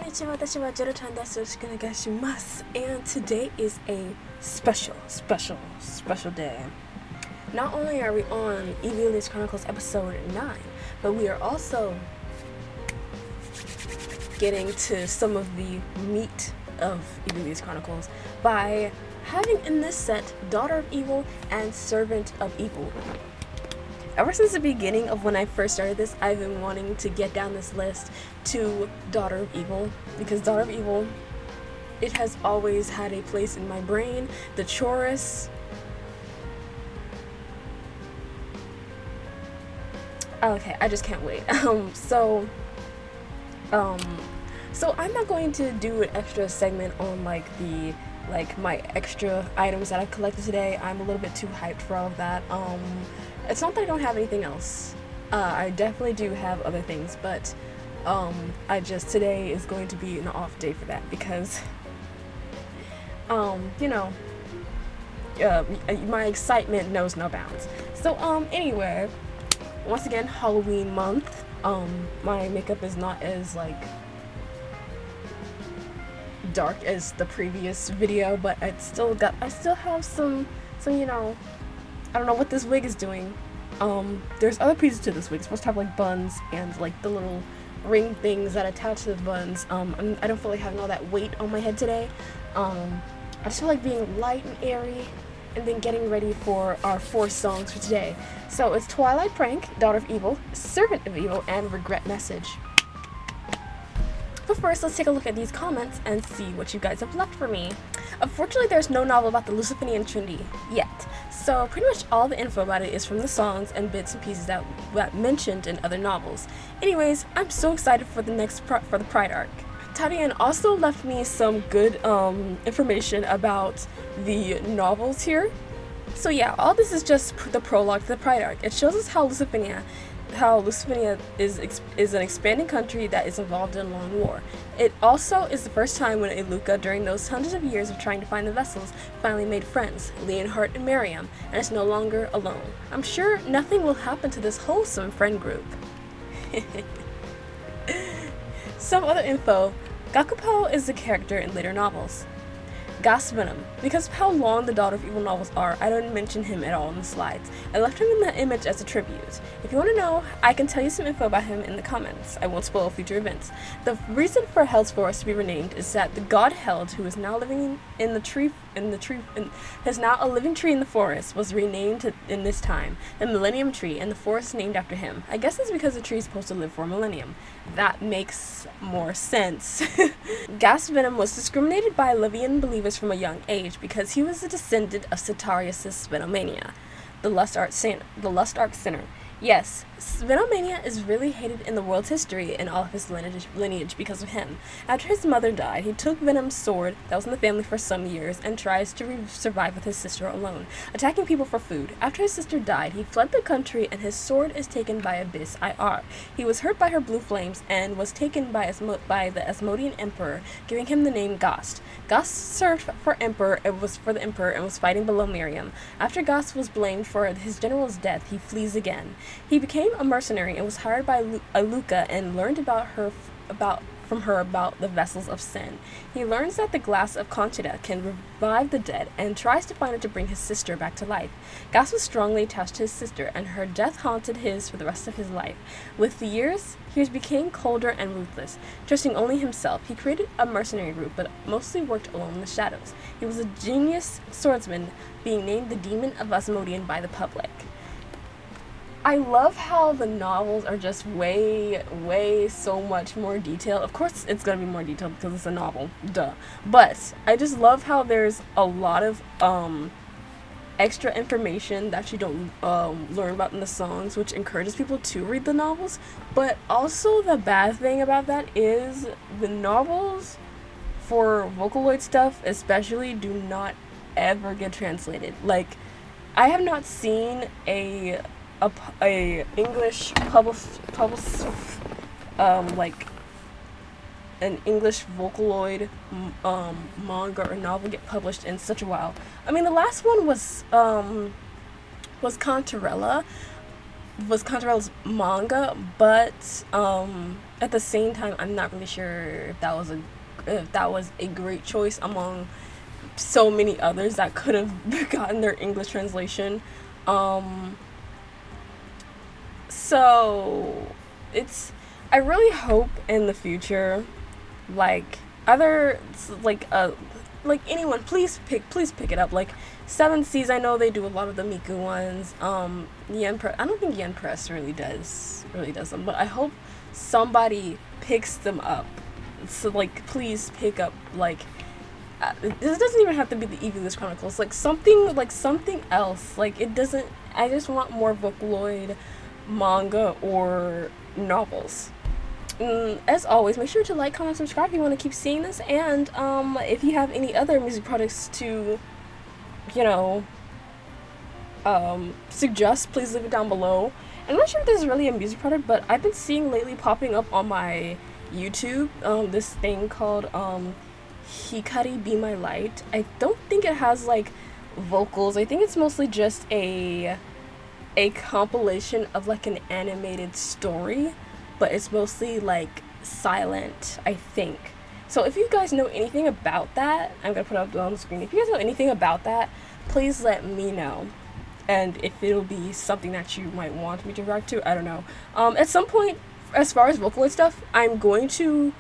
Konnichiwa, watashi wa JeidoChannel.i desu. Yoroshiku onegaishimasu. And today is a special day. Not only are we on EvilChroni episode 9, but we are also getting to some of the meat of EvilChroni by having in this set Daughter of Evil and Servant of Evil. Ever since the beginning of when I first started this, I've been wanting to get down this list to Daughter of Evil, because Daughter of Evil, it has always had a place in my brain. The chorus, okay, I just can't wait. So I'm not going to do an extra segment on my extra items that I collected today. I'm a little bit too hyped for all of that. It's not that I don't have anything else. I definitely do have other things, but today is going to be an off day for that because, my excitement knows no bounds. So, anyway, once again, Halloween month. My makeup is not as, dark as the previous video, but I still have some, I don't know what this wig is doing. There's other pieces to this wig. It's supposed to have buns and the little ring things that attach to the buns. I don't feel like having all that weight on my head today. I just feel like being light and airy and then getting ready for our 4 songs for today. So it's Twiright Prank, Daughter of Evil, Servant of Evil, and Regret Message. But first, let's take a look at these comments and see what you guys have left for me. Unfortunately, there's no novel about the Luciferian Trinity yet, so pretty much all the info about it is from the songs and bits and pieces that mentioned in other novels. Anyways, I'm so excited for the Pride arc. Tadian also left me some good information about the novels here. So yeah, all this is just the prologue to the Pride arc. It shows us how Luciferian is an expanding country that is involved in a long war. It also is the first time when Iluka, during those hundreds of years of trying to find the vessels, finally made friends, Leonhardt and Miriam, and is no longer alone. I'm sure nothing will happen to this wholesome friend group. Some other info. Gakupo is the character in later novels. Gas Venom. Because of how long the Daughter of Evil novels are, I don't mention him at all in the slides. I left him in the image as a tribute. If you want to know, I can tell you some info about him in the comments. I won't spoil future events. The reason for Hell's Forest to be renamed is that the god Held, who is now living in the tree, has now a living tree in the forest, was renamed in this time, the Millennium Tree, and the forest is named after him. I guess it's because the tree is supposed to live for a millennium. That makes more sense. Gas Venom was discriminated by Livian believers from a young age because he was a descendant of Cetarius' Venomania, the Lust Arc Sinner. Yes, Venomania is really hated in the world's history and all of his lineage because of him. After his mother died, he took Venom's sword that was in the family for some years and tries to survive with his sister alone, attacking people for food. After his sister died, he fled the country and his sword is taken by Abyss IR. He was hurt by her blue flames and was taken by the Asmodean Emperor, giving him the name Gast. Gast served for the Emperor and was fighting below Miriam. After Gast was blamed for his general's death, he flees again. He became a mercenary and was hired by Iluka and learned from her about the vessels of sin. He learns that the glass of Conchita can revive the dead and tries to find it to bring his sister back to life. Gas was strongly attached to his sister, and her death haunted his for the rest of his life. With the years, he became colder and ruthless, trusting only himself. He created a mercenary group, but mostly worked alone in the shadows. He was a genius swordsman, being named the Demon of Asmodean by the public. I love how the novels are just way so much more detailed. Of course it's gonna be more detailed because it's a novel, duh. But I just love how there's a lot of extra information that you don't learn about in the songs, which encourages people to read the novels. But also the bad thing about that is the novels for Vocaloid stuff especially do not ever get translated. I have not seen a English an English Vocaloid manga or novel get published in such a while. I mean, the last one was Contarella, was Contral's manga, but at the same time, I'm not really sure if that was a great choice among so many others that could have gotten their English translation. So I really hope in the future, like other like anyone, please pick it up. Like Seven Seas, I know they do a lot of the Miku ones. Yen Press, I don't think Yen Press really does them, but I hope somebody picks them up. So like, please pick up like. This doesn't even have to be the EvilChroni Chronicles. Like something else. Like it doesn't. I just want more Vocaloid manga or novels. As always, make sure to like, comment, subscribe if you want to keep seeing this, and if you have any other music products to, you know, suggest, please leave it down below. And I'm not sure if this is really a music product, but I've been seeing lately popping up on my YouTube this thing called Hikari Be My Light. I don't think it has like vocals. I think it's mostly just a compilation of like an animated story, but it's mostly like silent, I think. So if you guys know anything about that, I'm gonna put it up on the screen. If you guys know anything about that, please let me know. And if it'll be something that you might want me to react to, I don't know. At some point, as far as Vocaloid stuff, I'm going to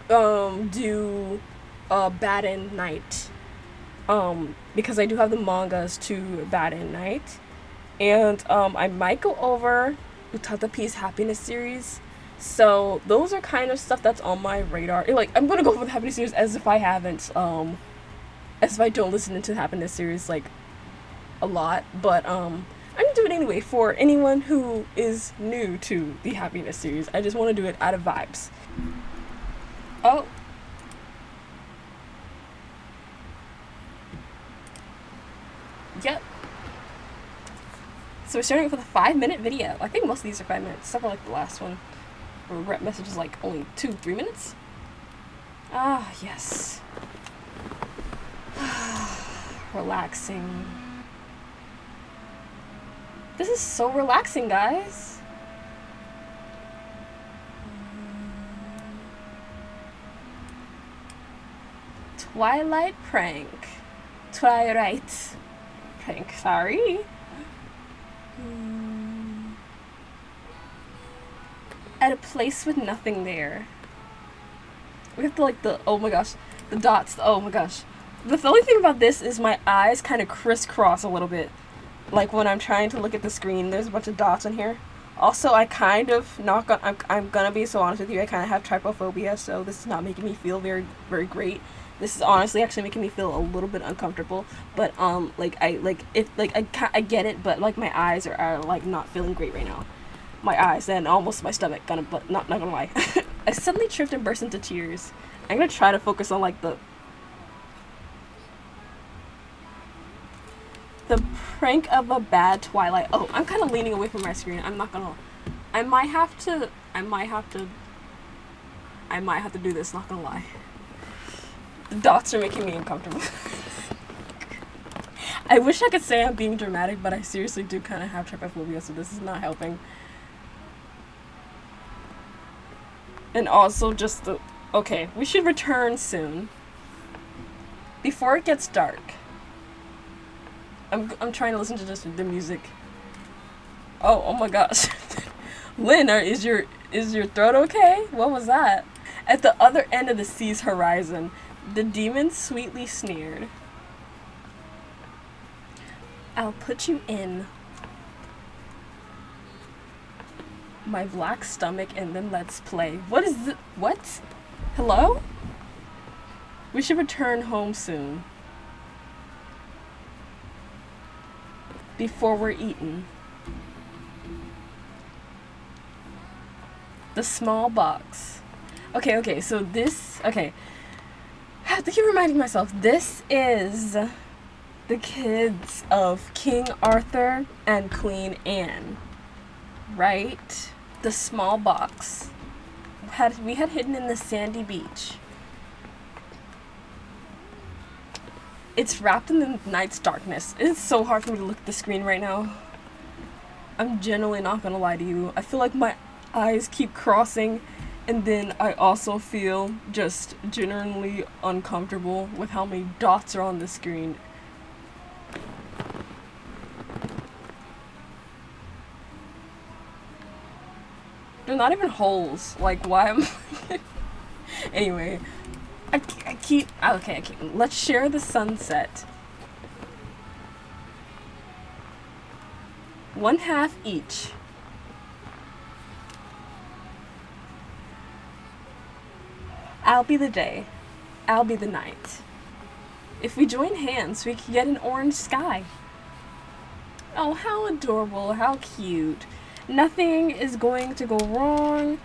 do Bad and Night. Because I do have the mangas to Bad and Night. And I might go over Utata P's Happiness series. So those are kind of stuff that's on my radar. Like, I'm gonna go over the Happiness series as if I haven't, as if I don't listen to the Happiness series like a lot. But I'm gonna do it anyway for anyone who is new to the Happiness series. I just want to do it out of vibes. Oh. Yep. So we're starting with a 5-minute video. I think most of these are 5 minutes, except for like the last one. Where rep message is like only 2-3 minutes. Ah, yes. Relaxing. This is so relaxing, guys. Twilight Prank. Twiright Prank, sorry. At a place with nothing there. We have to like oh my gosh, the dots, oh my gosh. The only thing about this is my eyes kind of crisscross a little bit. Like when I'm trying to look at the screen, there's a bunch of dots in here. Also, I kind of I'm gonna be so honest with you, I kind of have trypophobia, so this is not making me feel very, very great. This is honestly actually making me feel a little bit uncomfortable, but I get it, but like my eyes are like not feeling great right now. My eyes and almost my stomach, but not gonna lie. I suddenly tripped and burst into tears. I'm gonna try to focus on like the prank of a bad Twilight. Oh, I'm kind of leaning away from my screen. I'm not gonna. I might have to do this. Not gonna lie. The dots are making me uncomfortable. I wish I could say I'm being dramatic, but I seriously do kind of have trypophobia, so this is not helping. And also just okay, we should return soon. Before it gets dark. I'm trying to listen to just the music. Oh my gosh. Lynn, is your throat okay? What was that? At the other end of the sea's horizon, the demon sweetly sneered. I'll put you in my black stomach and then let's play. What is it? What? Hello? We should return home soon. Before we're eaten. The small box. Okay, so this, okay. I have to keep reminding myself, this is the kids of King Arthur and Queen Anne. Right? The small box. We had hidden in the sandy beach. It's wrapped in the night's darkness. It's so hard for me to look at the screen right now. I'm genuinely not gonna lie to you. I feel like my eyes keep crossing, and then I also feel just genuinely uncomfortable with how many dots are on the screen. They're not even holes. Like, why am I... Anyway, I keep... Okay, let's share the sunset. 1/2 each. I'll be the day. I'll be the night. If we join hands, we can get an orange sky. Oh, how adorable, how cute. Nothing is going to go wrong.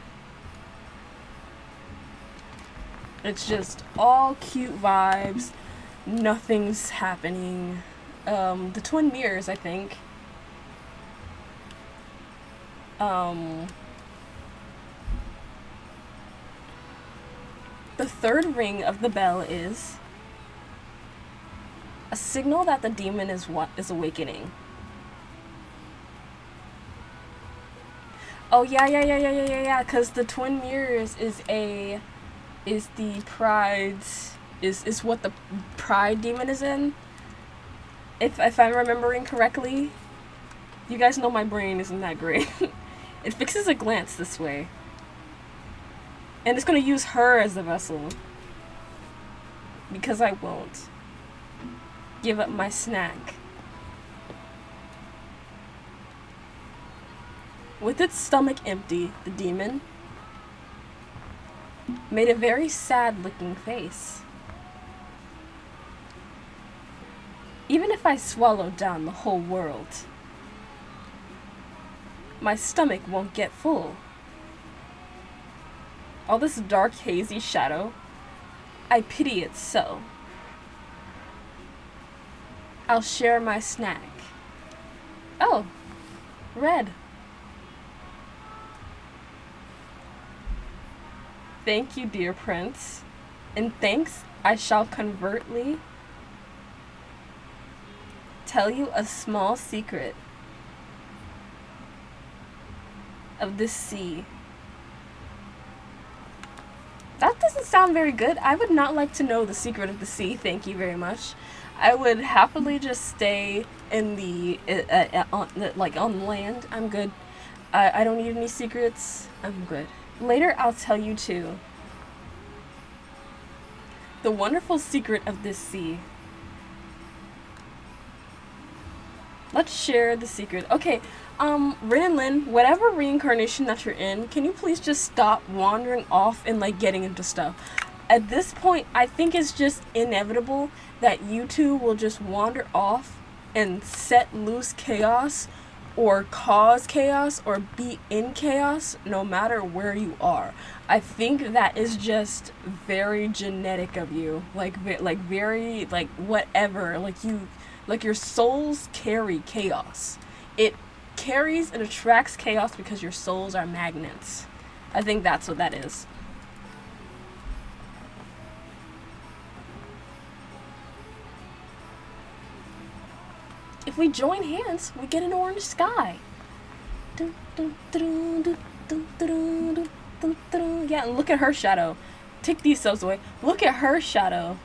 It's just all cute vibes. Nothing's happening. The twin mirrors, I think. The third ring of the bell is a signal that the demon is awakening. Oh yeah, because the twin mirrors is the pride's is what the pride demon is in. If I'm remembering correctly. You guys know my brain isn't that great. It fixes a glance this way. And it's gonna use her as the vessel. Because I won't give up my snack. With its stomach empty, the demon made a very sad looking face. Even if I swallowed down the whole world, my stomach won't get full. All this dark, hazy shadow, I pity it so. I'll share my snack. Oh, red. Thank you, dear prince. In thanks, I shall covertly tell you a small secret of this sea. That doesn't sound very good. I would not like to know the secret of the sea, thank you very much. I would happily just stay in the, on land. I'm good. I don't need any secrets. I'm good. Later, I'll tell you too. The wonderful secret of this sea. Let's share the secret. Okay, Rin and Lin, whatever reincarnation that you're in, can you please just stop wandering off and like getting into stuff? At this point, I think it's just inevitable that you two will just wander off and set loose chaos or cause chaos or be in chaos no matter where you are. I think that is just very genetic of you. Like very, like whatever, like your souls carry chaos. It carries and attracts chaos because your souls are magnets. I think that's what that is. If we join hands, we get an orange sky. Yeah, and look at her shadow. Take these subs away. Look at her shadow.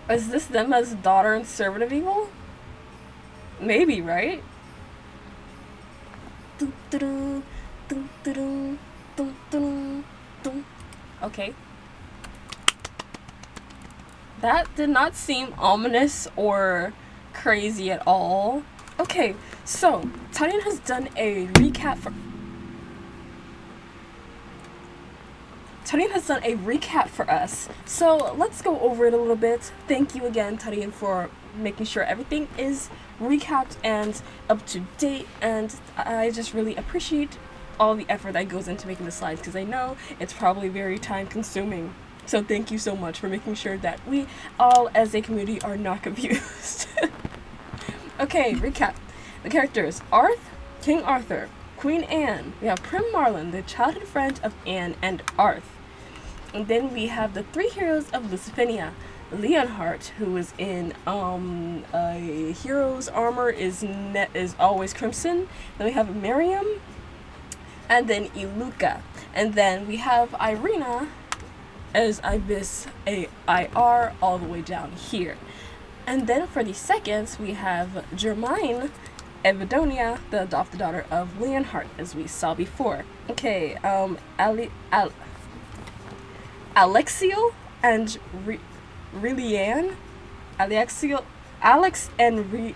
Is this them as daughter and servant of evil? Maybe, right? Okay. That did not seem ominous or crazy at all. Okay, so Tarian has done a recap for us. So let's go over it a little bit. Thank you again, Tarian, for making sure everything is recapped and up to date, and I just really appreciate all the effort that goes into making the slides because I know it's probably very time consuming. So thank you so much for making sure that we all as a community are not confused. Okay, recap. The characters: Arth, King Arthur, Queen Anne. We have Prim Marlin, the childhood friend of Anne and Arth. And then we have the three heroes of Lusitania. Leonhardt, who is in a hero's armor, is always crimson. Then we have Miriam, and then Iluka, and then we have Irina as Ibis AIR all the way down here. And then for the seconds, we have Germaine Evidonia, the adopted daughter of Leonhardt, as we saw before. Okay, Alexiel and Relianne? Alexiel, Alex and Really?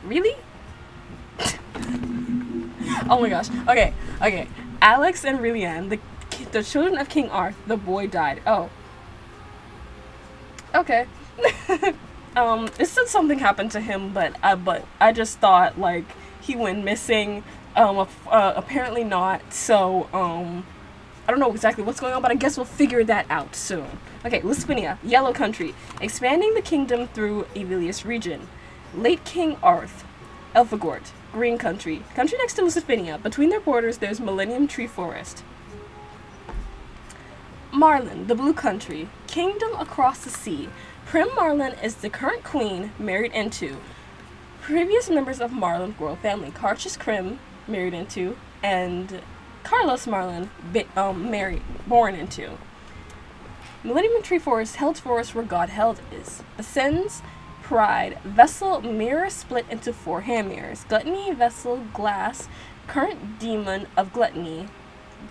Really? Oh my gosh. Okay. Alex and Relianne, the children of King Arth, the boy died. Oh. Okay. It said something happened to him, but I just thought, like, he went missing. Apparently not. So, I don't know exactly what's going on, but I guess we'll figure that out soon. Okay, Lusitania, Yellow Country, expanding the kingdom through Evilius region. Late King Arth, Elfagort, Green Country, country next to Lusitania. Between their borders, there's Millennium Tree Forest. Marlin, the Blue Country, kingdom across the sea. Prim Marlin is the current queen, married into previous members of Marlin royal family. Carchis Krim, married into, and Carlos Marlin, born into. Millennium Tree Forest, Held Forest, where God Held is. Ascends, Pride, Vessel, Mirror split into 4 hand mirrors. Gluttony, Vessel, Glass, current demon of Gluttony.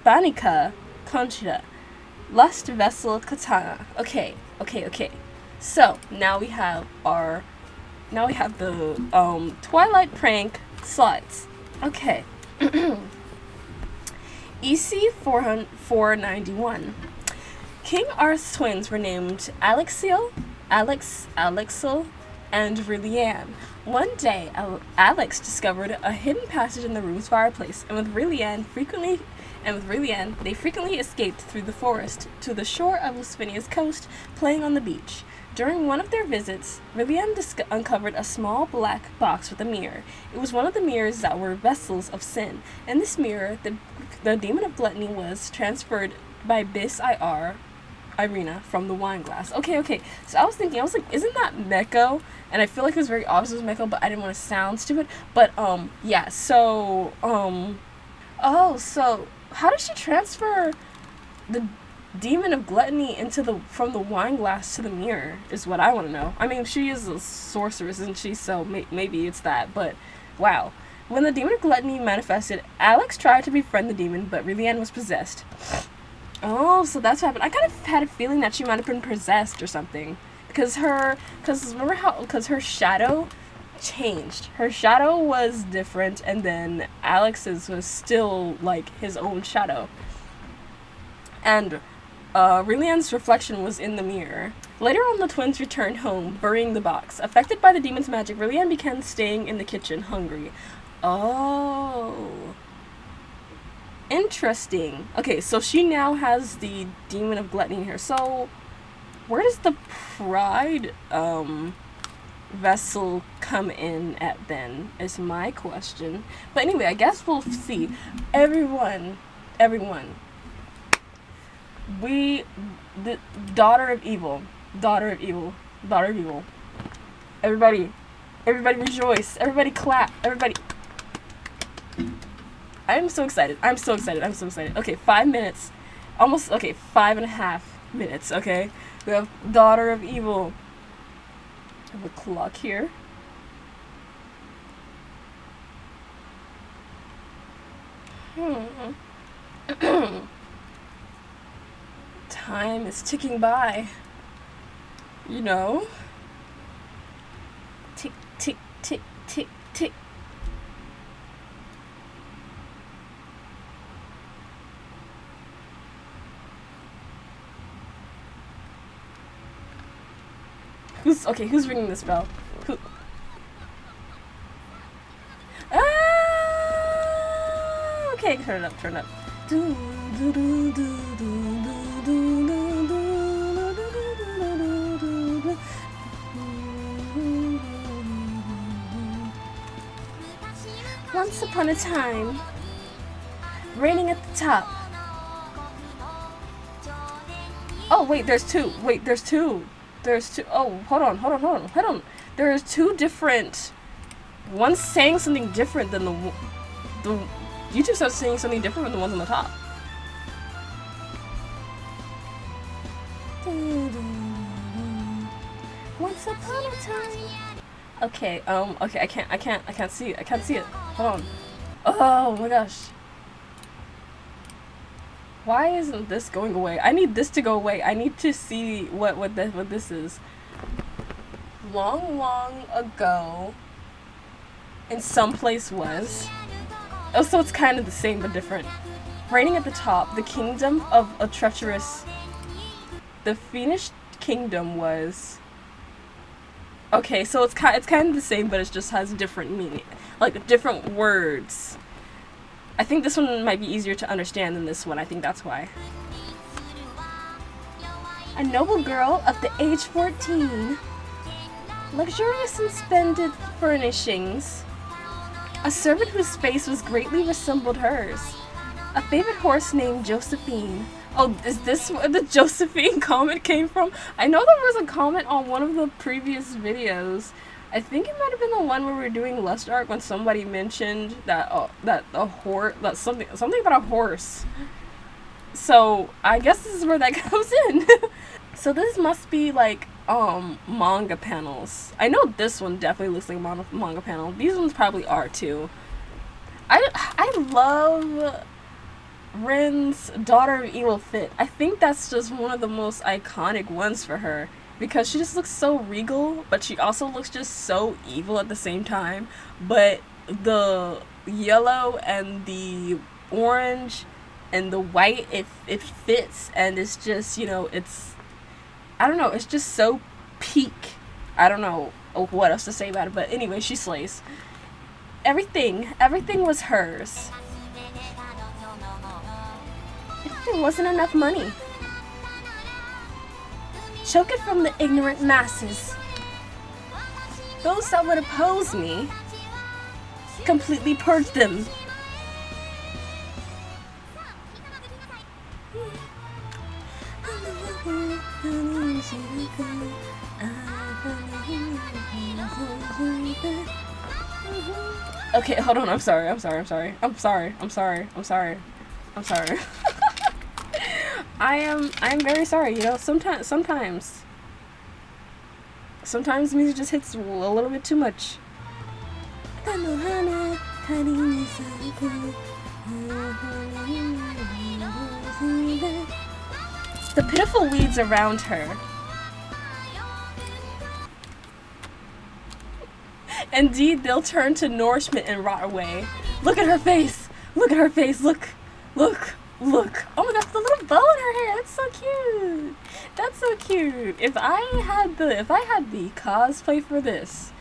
Banica, Conchita. Lust, Vessel, Katana. Okay. So, now we have the Twilight Prank slides. Okay. EC 491. King Arth's twins were named Alexiel, and Relianne. One day, Alex discovered a hidden passage in the room's fireplace, and with Relianne, they frequently escaped through the forest to the shore of Lusitania's coast, playing on the beach. During one of their visits, Relianne uncovered a small black box with a mirror. It was one of the mirrors that were vessels of sin. In this mirror, the demon of gluttony was transferred by Bis IR, Irina, from the wine glass. Okay. So I was like, isn't that Meko? And I feel like it was very obvious it was Meko, but I didn't want to sound stupid. But, yeah, so, so how did she transfer the demon of gluttony from the wine glass to the mirror is what I want to know. I mean, she is a sorceress, isn't she? So maybe it's that, but wow. When the demon of gluttony manifested, Alex tried to befriend the demon, but Relianne was possessed. Oh, so that's what happened. I kind of had a feeling that she might have been possessed or something. Because her shadow changed. Her shadow was different, and then Alex's was still, like, his own shadow. And Relianne's reflection was in the mirror. Later on, the twins returned home, burying the box. Affected by the demon's magic, Relianne began staying in the kitchen, hungry. Oh. Interesting. Okay, so she now has the demon of gluttony in her. So, where does the pride, vessel come in at then, is my question. But anyway, I guess we'll see. Everyone. The daughter of evil. Everybody rejoice. Everybody clap. Everybody. I'm so excited. Okay, 5 minutes. 5.5 minutes, okay? We have daughter of evil. I have a clock here. Time is ticking by. You know? Tick, tick, tick, tick, tick. Who's ringing this bell? Who? Ah! Okay, turn it up. Once upon a time, Raining at the top. Oh, wait, there's two. Wait, there's two. There's two. Oh, hold on. There's two different. One's saying something different than the YouTube starts saying something different than the ones on the top. Once upon a time. Okay, okay, I can't see it. I can't see it. Hold on. Oh my gosh. Why isn't this going away? I need this to go away. I need to see what this is. Long ago, in some place was. Oh, so it's kind of the same but different. Reigning at the top, the kingdom of a treacherous. The fiendish kingdom was. Okay, so it's kind of the same, but it just has different meaning, like different words. I think this one might be easier to understand than this one. I think that's why. A noble girl of the age 14. Luxurious and splendid furnishings. A servant whose face was greatly resembled hers. A favorite horse named Josephine. Oh, is this where the Josephine comment came from? I know there was a comment on one of the previous videos. I think it might have been the one where we were doing Lust Arc when somebody mentioned that something about a horse. So I guess this is where that comes in. So this must be like manga panels. I know this one definitely looks like a manga panel. These ones probably are too. I love Ren's Daughter of Evil fit. I think that's just one of the most iconic ones for her because she just looks so regal, but she also looks just so evil at the same time. But the yellow and the orange and the white, it fits, and it's just, you know, I don't know, it's just so peak. I don't know what else to say about it, but anyway, she slays. Everything was hers. If there wasn't enough money. Choke it from the ignorant masses. Those that would oppose me, completely purge them. Okay, hold on. I'm sorry. I'm very sorry. You know, sometimes music just hits a little bit too much. The pitiful weeds around her. Indeed, they'll turn to nourishment and rot away. Look at her face. Look. Oh my gosh, the little bow in her hair. That's so cute. If I had the cosplay for this,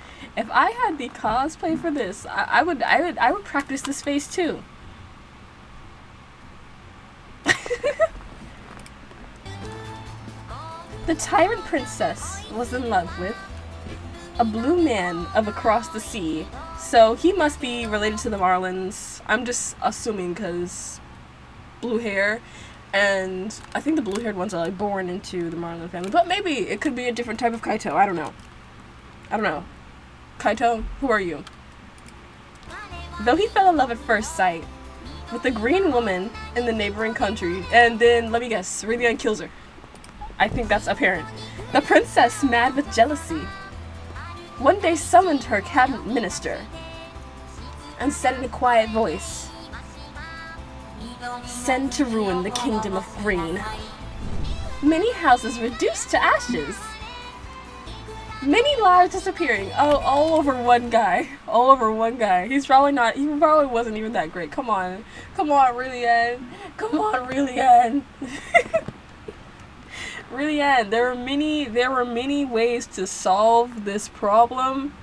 I would practice this face too. The tyrant princess was in love with a blue man of across the sea, so he must be related to the Marlins. I'm just assuming because blue hair, and I think the blue-haired ones are like born into the Marlin family, but maybe it could be a different type of Kaito. I don't know. Kaito, who are you? Though he fell in love at first sight with a green woman in the neighboring country, and then, let me guess, Rillian kills her. I think that's apparent. The princess, mad with jealousy, one day summoned her cabinet minister and said in a quiet voice, "Send to ruin the kingdom of green. Many houses reduced to ashes. Many lives disappearing." Oh, all over one guy. He probably wasn't even that great. Come on, Rillian. Rillian, there were many ways to solve this problem.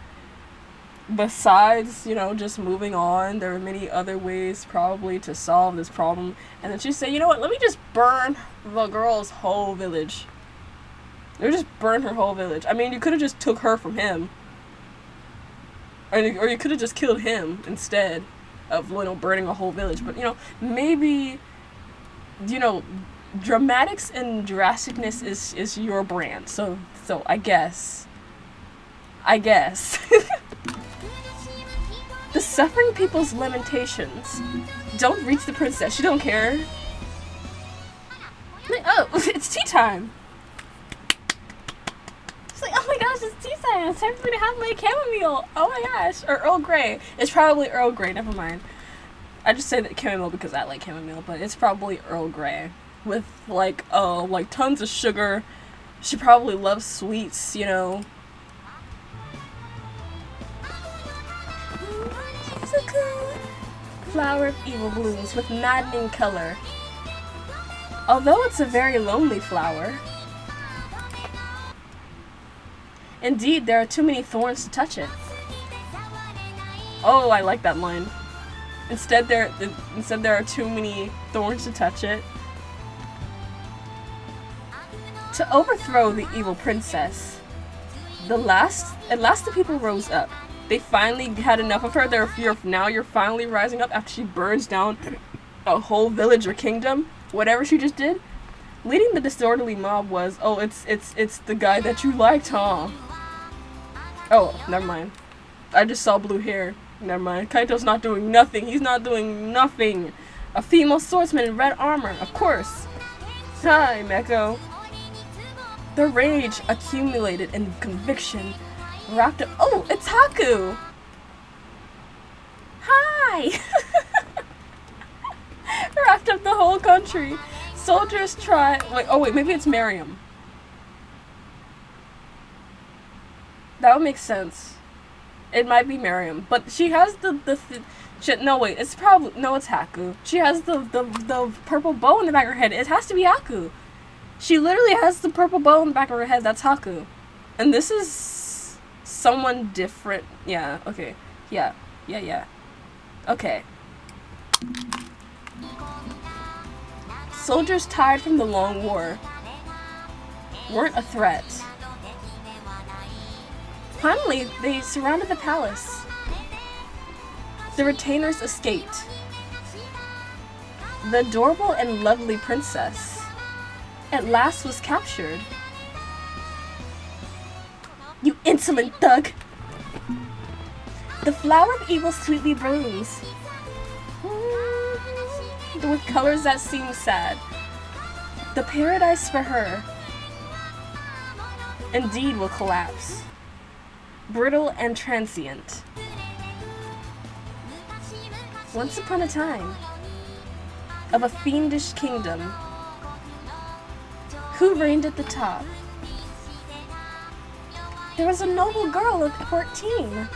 Besides, you know, just moving on, there were many other ways probably to solve this problem. And then she said, you know what, let me just burn the girl's whole village. Just burn her whole village. I mean, you could have just took her from him. Or you could have just killed him instead. of, you know, burning a whole village. But, you know, maybe, you know, dramatics and drasticness is your brand. So I guess. The suffering people's lamentations don't reach the princess. She don't care. Like, oh, it's tea time. It's like, oh my gosh, it's tea time. It's time for me to have my chamomile. Oh my gosh. Or Earl Grey. It's probably Earl Grey. Never mind. I just say that chamomile because I like chamomile, but it's probably Earl Grey. With, like tons of sugar. She probably loves sweets, you know. Flower of evil blooms with maddening color. Although it's a very lonely flower. Indeed, there are too many thorns to touch it. Oh, I like that line. Instead there are too many thorns to touch it. To overthrow the evil princess, at last the people rose up. They finally had enough of her. Now you're finally rising up after she burns down a whole village or kingdom. Whatever she just did. Leading the disorderly mob was, oh, it's the guy that you liked, huh? Oh, never mind. I just saw blue hair. Never mind. Kaito's not doing nothing. He's not doing nothing. A female swordsman in red armor, of course. Hi, Meko. The rage accumulated in conviction. Wrapped up. Oh, it's Haku! Hi! Wrapped up the whole country. Soldiers try. Wait, oh wait, maybe it's Miriam. That would make sense. It might be Miriam, but she has no wait, it's probably no, it's Haku. She has the purple bow in the back of her head. It has to be Haku. She literally has the purple bow in the back of her head. That's Haku, and this is someone different. Yeah, okay. Yeah. Okay. Soldiers tired from the long war weren't a threat. Finally, they surrounded the palace. The retainers escaped. The adorable and lovely princess at last was captured. You insolent thug! The flower of evil sweetly blooms, with colors that seem sad. The paradise for her, indeed, will collapse. Brittle and transient. Once upon a time, of a fiendish kingdom, who reigned at the top? There was a noble girl of 14.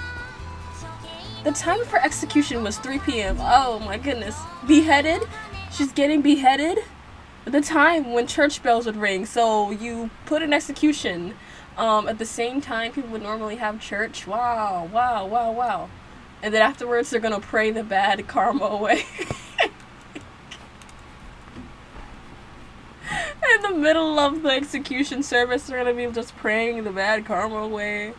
The time for execution was 3 p.m. Oh my goodness. Beheaded? She's getting beheaded? The time when church bells would ring. So you put an execution at the same time people would normally have church. Wow. And then afterwards they're gonna pray the bad karma away. In the middle of the execution service, they're gonna be just praying the bad karma away.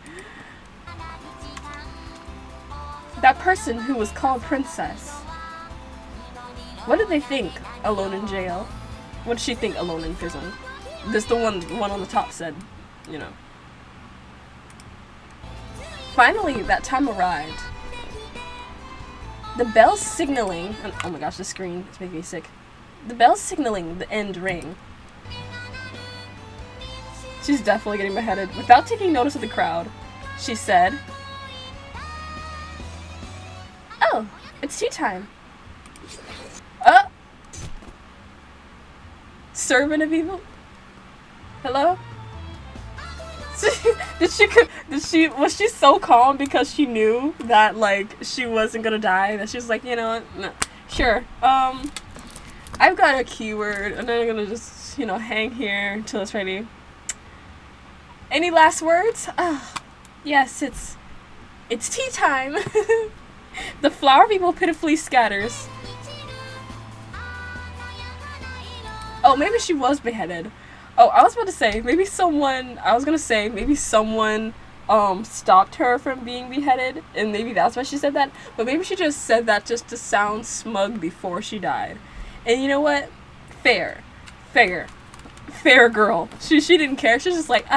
That person who was called Princess. What did they think alone in jail? What did she think alone in prison? This the one on the top said, you know. Finally, that time arrived. The bells signaling, and oh my gosh, the screen is making me sick. The bells signaling the end ring. She's definitely getting beheaded. Without taking notice of the crowd, she said, "Oh, it's tea time." Servant of evil? Hello? Was she so calm because she knew that, like, she wasn't gonna die, that she was like, you know what, no. Sure, I've got a keyword, and then I'm gonna just, you know, hang here until it's ready. Any last words? Yes, it's tea time. The flower people pitifully scatters. Oh, maybe she was beheaded. Oh, I was gonna say, maybe someone stopped her from being beheaded, and maybe that's why she said that. But maybe she just said that just to sound smug before she died. And you know what? Fair girl. She didn't care. She's just like,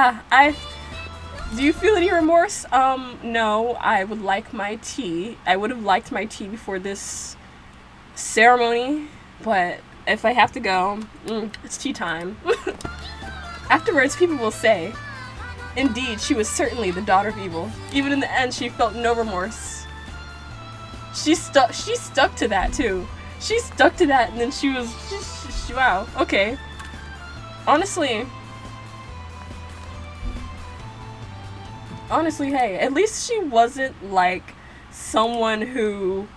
do you feel any remorse? No, I would like my tea. I would have liked my tea before this ceremony, but if I have to go, it's tea time. Afterwards, people will say, indeed, she was certainly the daughter of evil. Even in the end, she felt no remorse. She stuck to that, too. She stuck to that, and then she was, wow, okay. Honestly, hey, at least she wasn't like someone who,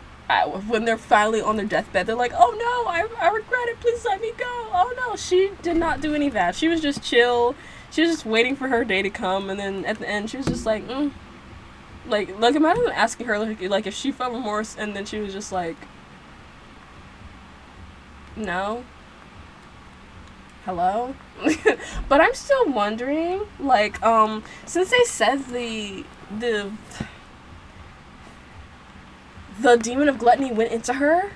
when they're finally on their deathbed, they're like, oh no, I regret it, please let me go. Oh no, she did not do any of that. She was just chill. She was just waiting for her day to come, and then at the end, she was just like, like imagine asking her like if she felt remorse, and then she was just like, no. Hello? But I'm still wondering, like, since they said the demon of gluttony went into her,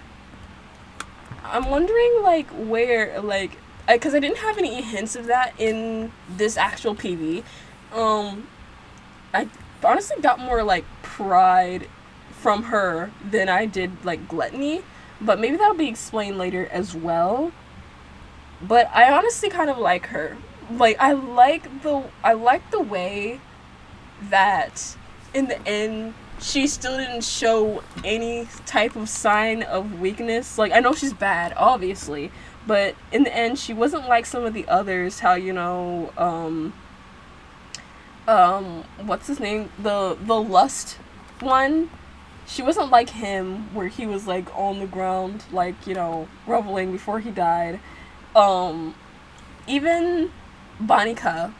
I'm wondering, like, where, like, because I didn't have any hints of that in this actual PV. I honestly got more, like, pride from her than I did, like, gluttony, but maybe that'll be explained later as well. But I honestly kind of like her. Like, I like the way that in the end she still didn't show any type of sign of weakness. Like, I know she's bad, obviously, but in the end she wasn't like some of the others, how, you know, what's his name? The lust one. She wasn't like him, where he was like on the ground, like, you know, groveling before he died. Even Bonica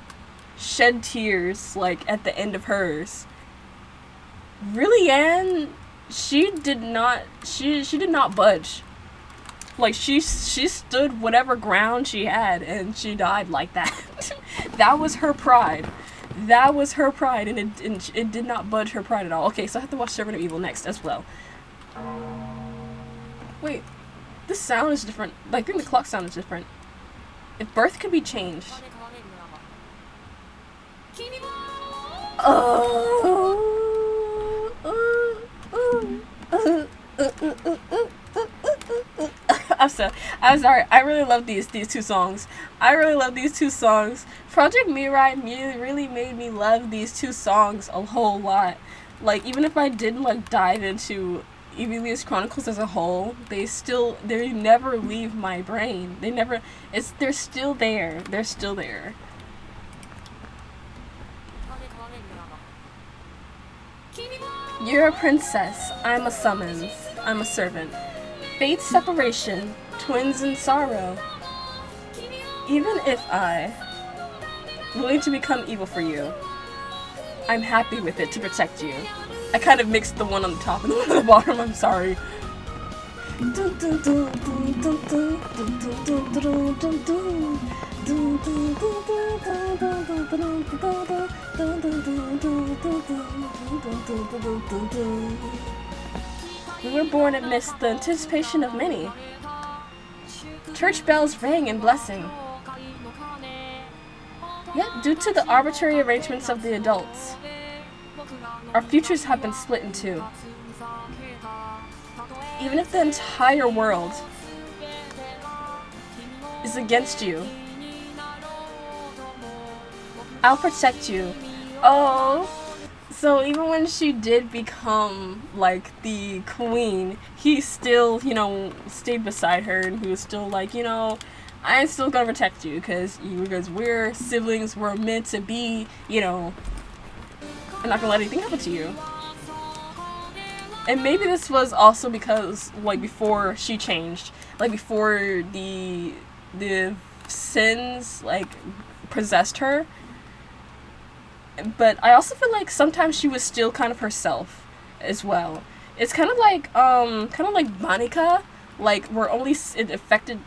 shed tears, like, at the end of hers. Really, Anne, she did not budge. Like, she stood whatever ground she had, and she died like that. That was her pride. That was her pride, and it did not budge her pride at all. Okay, so I have to watch Servant of Evil next as well. Wait. This sound is different. Like, I think the clock sound is different. If birth could be changed. I'm sorry. I really love these two songs. Project Mirai really made me love these two songs a whole lot. Like, even if I didn't, like, dive into Evilius Chronicles as a whole, they never leave my brain. They're still there. You're a princess, I'm a summons, I'm a servant. Fate's separation, twins in sorrow. Even if willing to become evil for you, I'm happy with it to protect you. I kind of mixed the one on the top and the one on the bottom, I'm sorry. We were born amidst the anticipation of many. Church bells rang in blessing. Yet, due to the arbitrary arrangements of the adults, our futures have been split in two. Even if the entire world is against you, I'll protect you. Oh, so even when she did become, like, the queen, he still, you know, stayed beside her, and he was still like, you know, I'm still gonna protect you, because we're siblings, we're meant to be, you know, I'm not gonna let anything happen to you. And maybe this was also because, like, before she changed, like, before the sins, like, possessed her. But I also feel like sometimes she was still kind of herself as well. It's kind of like Monica, like, where only it affected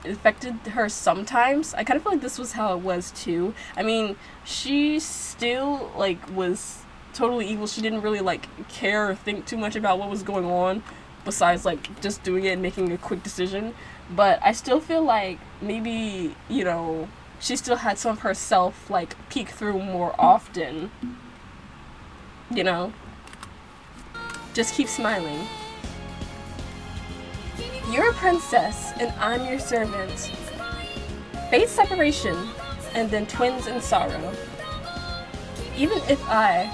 affected her sometimes. I kind of feel like this was how it was too. I mean, she still like was totally evil. She didn't really like care or think too much about what was going on besides like just doing it and making a quick decision. But I still feel like maybe, you know, she still had some of herself like peek through more often. You know? Just keep smiling. You're a princess and I'm your servant. Fate separation and then twins in sorrow. Even if I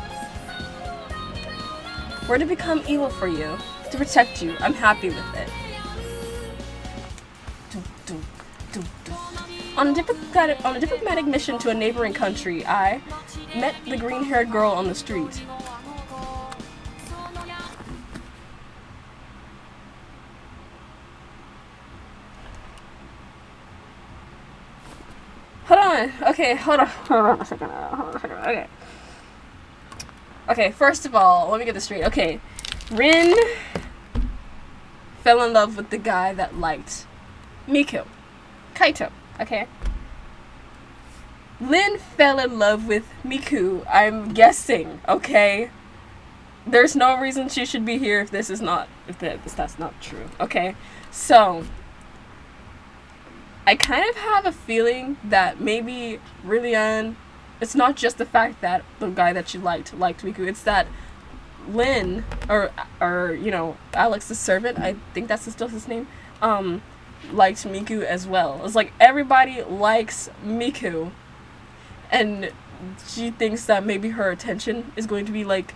were to become evil for you, to protect you, I'm happy with it. On a diplomatic mission to a neighboring country, I met the green-haired girl on the street. Hold on. Okay, hold on a second. Okay. Okay, first of all, let me get this straight. Okay, Rin fell in love with the guy that liked Miku. Kaito, okay? Lin fell in love with Miku, I'm guessing, okay? There's no reason she should be here if this is not, that's not true, okay? So, I kind of have a feeling that maybe Rillian, it's not just the fact that the guy that she liked Miku, it's that Lin, or you know, Alex's servant, I think that's still his name, liked Miku as well. It's like everybody likes Miku, and she thinks that maybe her attention is going to be like,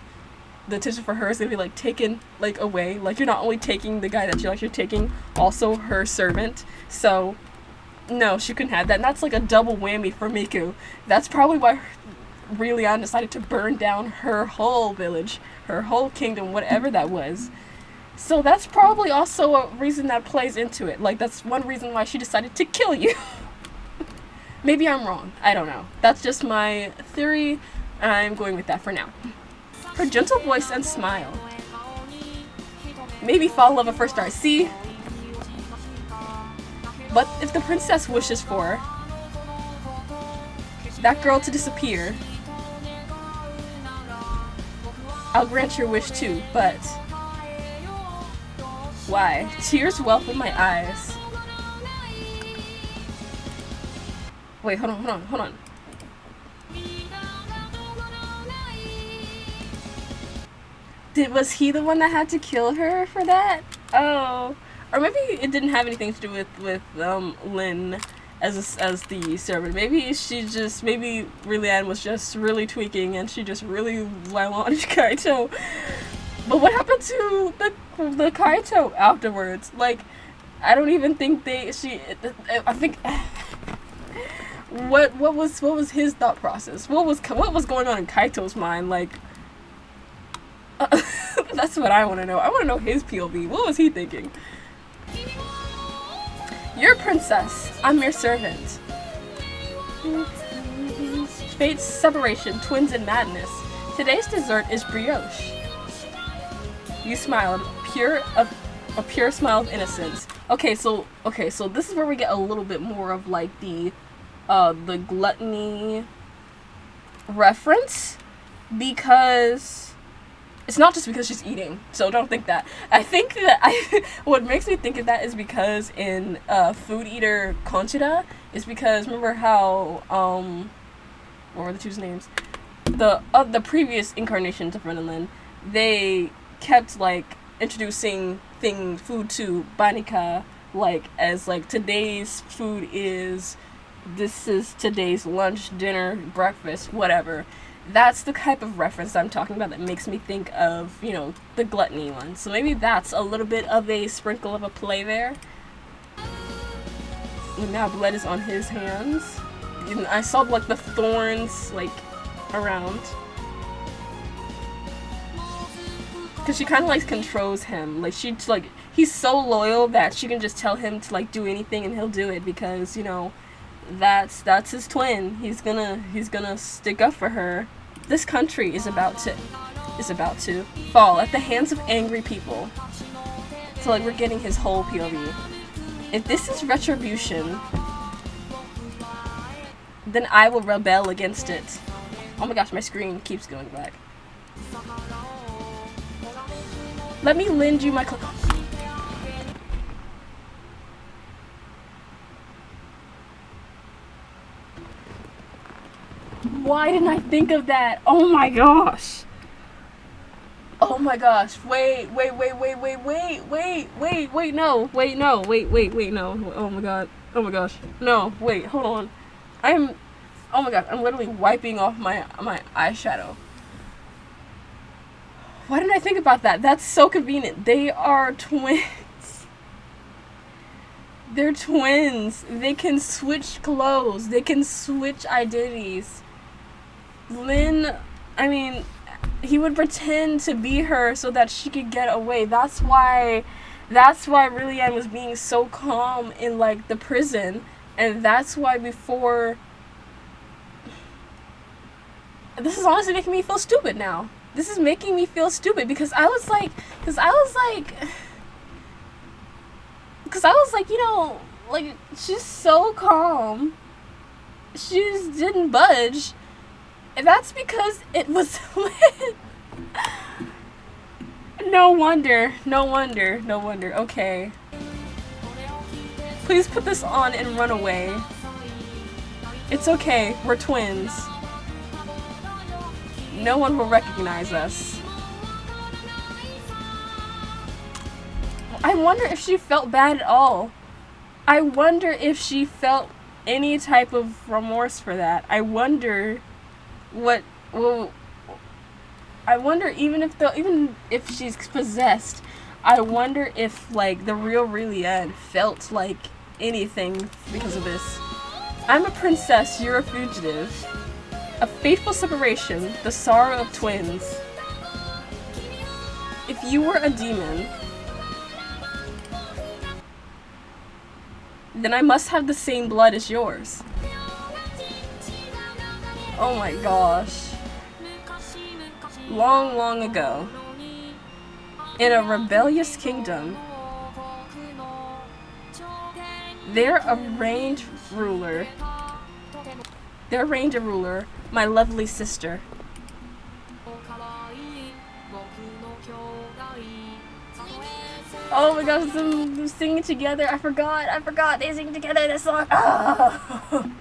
the attention for her is going to be like taken like away. Like you're not only taking the guy that you like, you're taking also her servant. So no, she couldn't have that. And that's like a double whammy for Miku. That's probably why Rillian decided to burn down her whole village, her whole kingdom, whatever that was. So that's probably also a reason that plays into it. Like, that's one reason why she decided to kill you. Maybe I'm wrong. I don't know. That's just my theory. I'm going with that for now. Her gentle voice and smile. Maybe fall in love at first sight. See? But if the princess wishes for that girl to disappear, I'll grant your wish too, but why? Tears well in my eyes. Wait, hold on. Was he the one that had to kill her for that? Oh. Or maybe it didn't have anything to do with Lin as the servant. Maybe Rillian was just really tweaking and she just really launched Kaito. But what happened to the Kaito afterwards? Like, I don't even think I think what was his thought process? What was going on in Kaito's mind? Like, that's what I want to know. I want to know his POV. What was he thinking? You're a princess. I'm your servant. Fate's separation, twins in madness. Today's dessert is brioche. You smiled, a pure smile of innocence. Okay, so this is where we get a little bit more of like the gluttony reference, because it's not just because she's eating, so don't think that. I think that what makes me think of that is because in Food Eater Conchita, is because remember how what were the two's names? The previous incarnations of Renalyn, they kept like introducing food to Banika like as like today's food is, this is today's lunch, dinner, breakfast, whatever. That's the type of reference I'm talking about that makes me think of, you know, the gluttony one. So maybe that's a little bit of a sprinkle of a play there. And now blood is on his hands. And I saw like the thorns like around. Because she kind of like controls him. Like she's like, he's so loyal that she can just tell him to like do anything and he'll do it because, you know, that's his twin. He's gonna stick up for her. This country is about to fall at the hands of angry people. So like we're getting his whole POV. If this is retribution, then I will rebel against it. Oh my gosh, my screen keeps going black. Let me lend you my Why didn't I think of that? Oh my gosh. Oh my gosh. Wait, no. Wait, no. Oh my god. Oh my gosh. No, wait, hold on. Oh my god, I'm literally wiping off my eyeshadow. Why didn't I think about that? That's so convenient. They are twins. They're twins. They can switch clothes. They can switch identities. Lynn, I mean, he would pretend to be her so that she could get away. That's why Rillian was being so calm in, like, the prison. And that's why before... This is honestly making me feel stupid now. This is making me feel stupid because I was like, you know, like, she's so calm. She just didn't budge. And that's because it was lit. No wonder. Okay. Please put this on and run away. It's okay. We're twins. No one will recognize us. I wonder if she felt bad at all. I wonder if she felt any type of remorse for that. I wonder what. Well, I wonder even if she's possessed. I wonder if, like, the real Rillian felt like anything because of this. I'm a princess. You're a fugitive. A fateful separation, the sorrow of twins. If you were a demon, then I must have the same blood as yours. Oh my gosh. Long, long ago, in a rebellious kingdom, there reigned a ruler, my lovely sister. Oh my gosh, them singing together. I forgot. They sing together this song. Oh.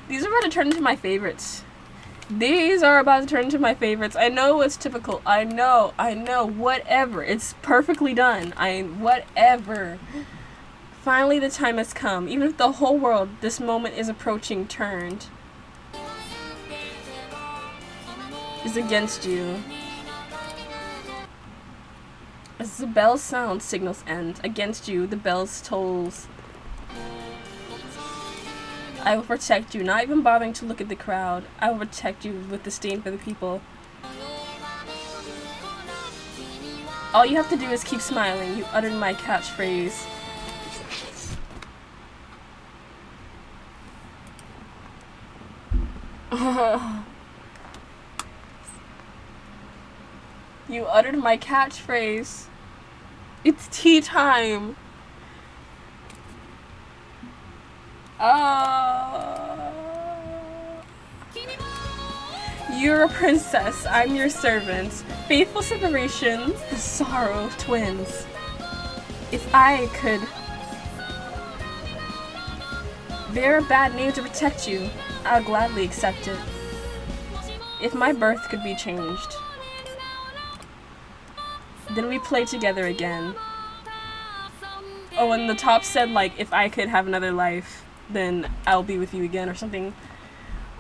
These are about to turn into my favorites. I know it's typical. I know. Whatever. It's perfectly done. Whatever. Finally, the time has come. Even if the whole world, this moment is approaching, turned. Is against you. As the bell sounds, signals end. Against you, the bells tolls. I will protect you, not even bothering to look at the crowd. I will protect you with disdain for the people. All you have to do is keep smiling. You uttered my catchphrase. You uttered my catchphrase. It's tea time. You're a princess. I'm your servant. Faithful separation. The sorrow of twins. If I could bear a bad name to protect you, I'll gladly accept it. If my birth could be changed, then we play together again. Oh, and the top said, like, if I could have another life, then I'll be with you again or something.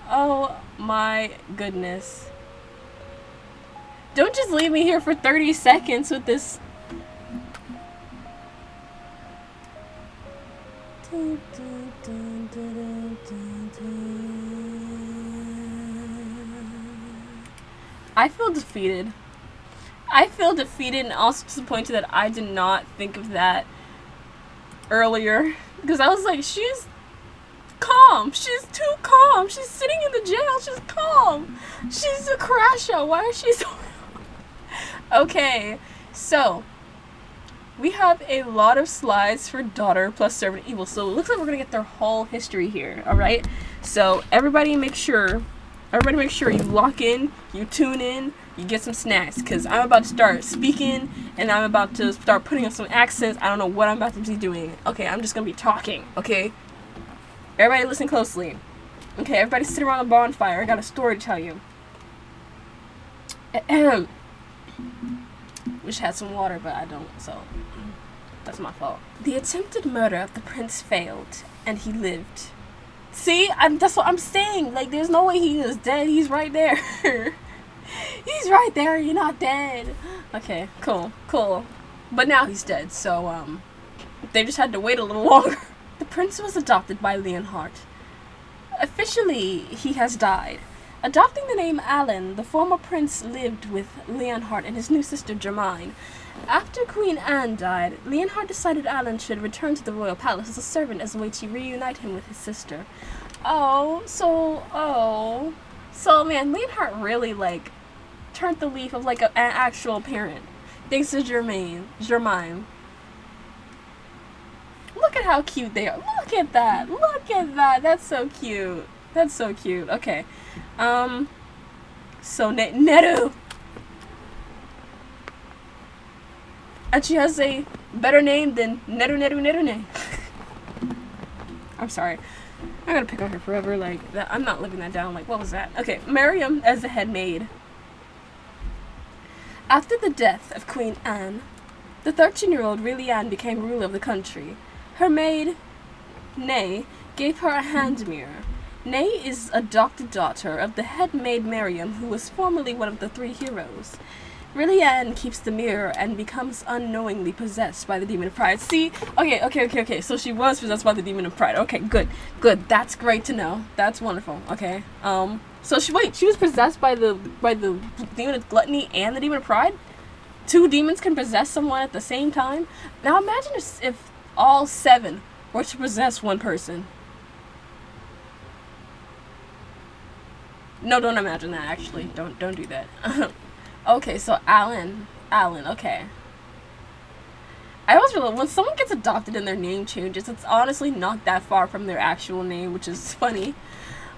Oh my goodness. Don't just leave me here for 30 seconds with this. I feel defeated. And also disappointed that I did not think of that earlier. Because I was like, she's calm. She's too calm. She's sitting in the jail. She's calm. She's a crasher. Why is she so... Okay, so we have a lot of slides for daughter plus servant evil, so it looks like we're gonna get their whole history here. All right, so everybody make sure you lock in, you tune in, you get some snacks, because I'm about to start speaking and I'm about to start putting on some accents. I don't know what I'm about to be doing. Okay, I'm just gonna be talking. Okay, everybody listen closely. Okay, everybody sit around the bonfire. I got a story to tell you. Ahem. Wish I had some water, but I don't, so that's my fault. The attempted murder of the prince failed, and he lived. See, that's what I'm saying. Like, there's no way he is dead. He's right there. He's right there. You're not dead. Okay, cool. But now he's dead, so, they just had to wait a little longer. The prince was adopted by Leonhardt. Officially, he has died. Adopting the name Alan, the former prince lived with Leonhardt and his new sister Germaine. After Queen Anne died, Leonhardt decided Alan should return to the royal palace as a servant as a way to reunite him with his sister. So man, Leonhardt really, like, turned the leaf of, like, an actual parent. Thanks to Germaine. Look at how cute they are. Look at that. That's so cute. Okay. So Neru. And she has a better name than Neru. I'm sorry. I'm gonna pick on her forever, like, that. I'm not living that down. Like, what was that? Okay, Miriam as the head maid. After the death of Queen Anne, the 13-year-old Liliane became ruler of the country. Her maid, Nay, gave her a hand mirror. Nay is adopted daughter of the head maid Miriam, who was formerly one of the 3 heroes. Liliane keeps the mirror and becomes unknowingly possessed by the demon of pride. See? Okay. So she was possessed by the demon of pride. Okay, good. That's great to know. That's wonderful. Okay. So she was possessed by the demon of gluttony and the demon of pride? 2 demons can possess someone at the same time? Now imagine if all 7 were to possess one person. No, don't imagine that, actually. Don't do that. Okay, so Alan, okay. I always realize when someone gets adopted and their name changes, it's honestly not that far from their actual name, which is funny.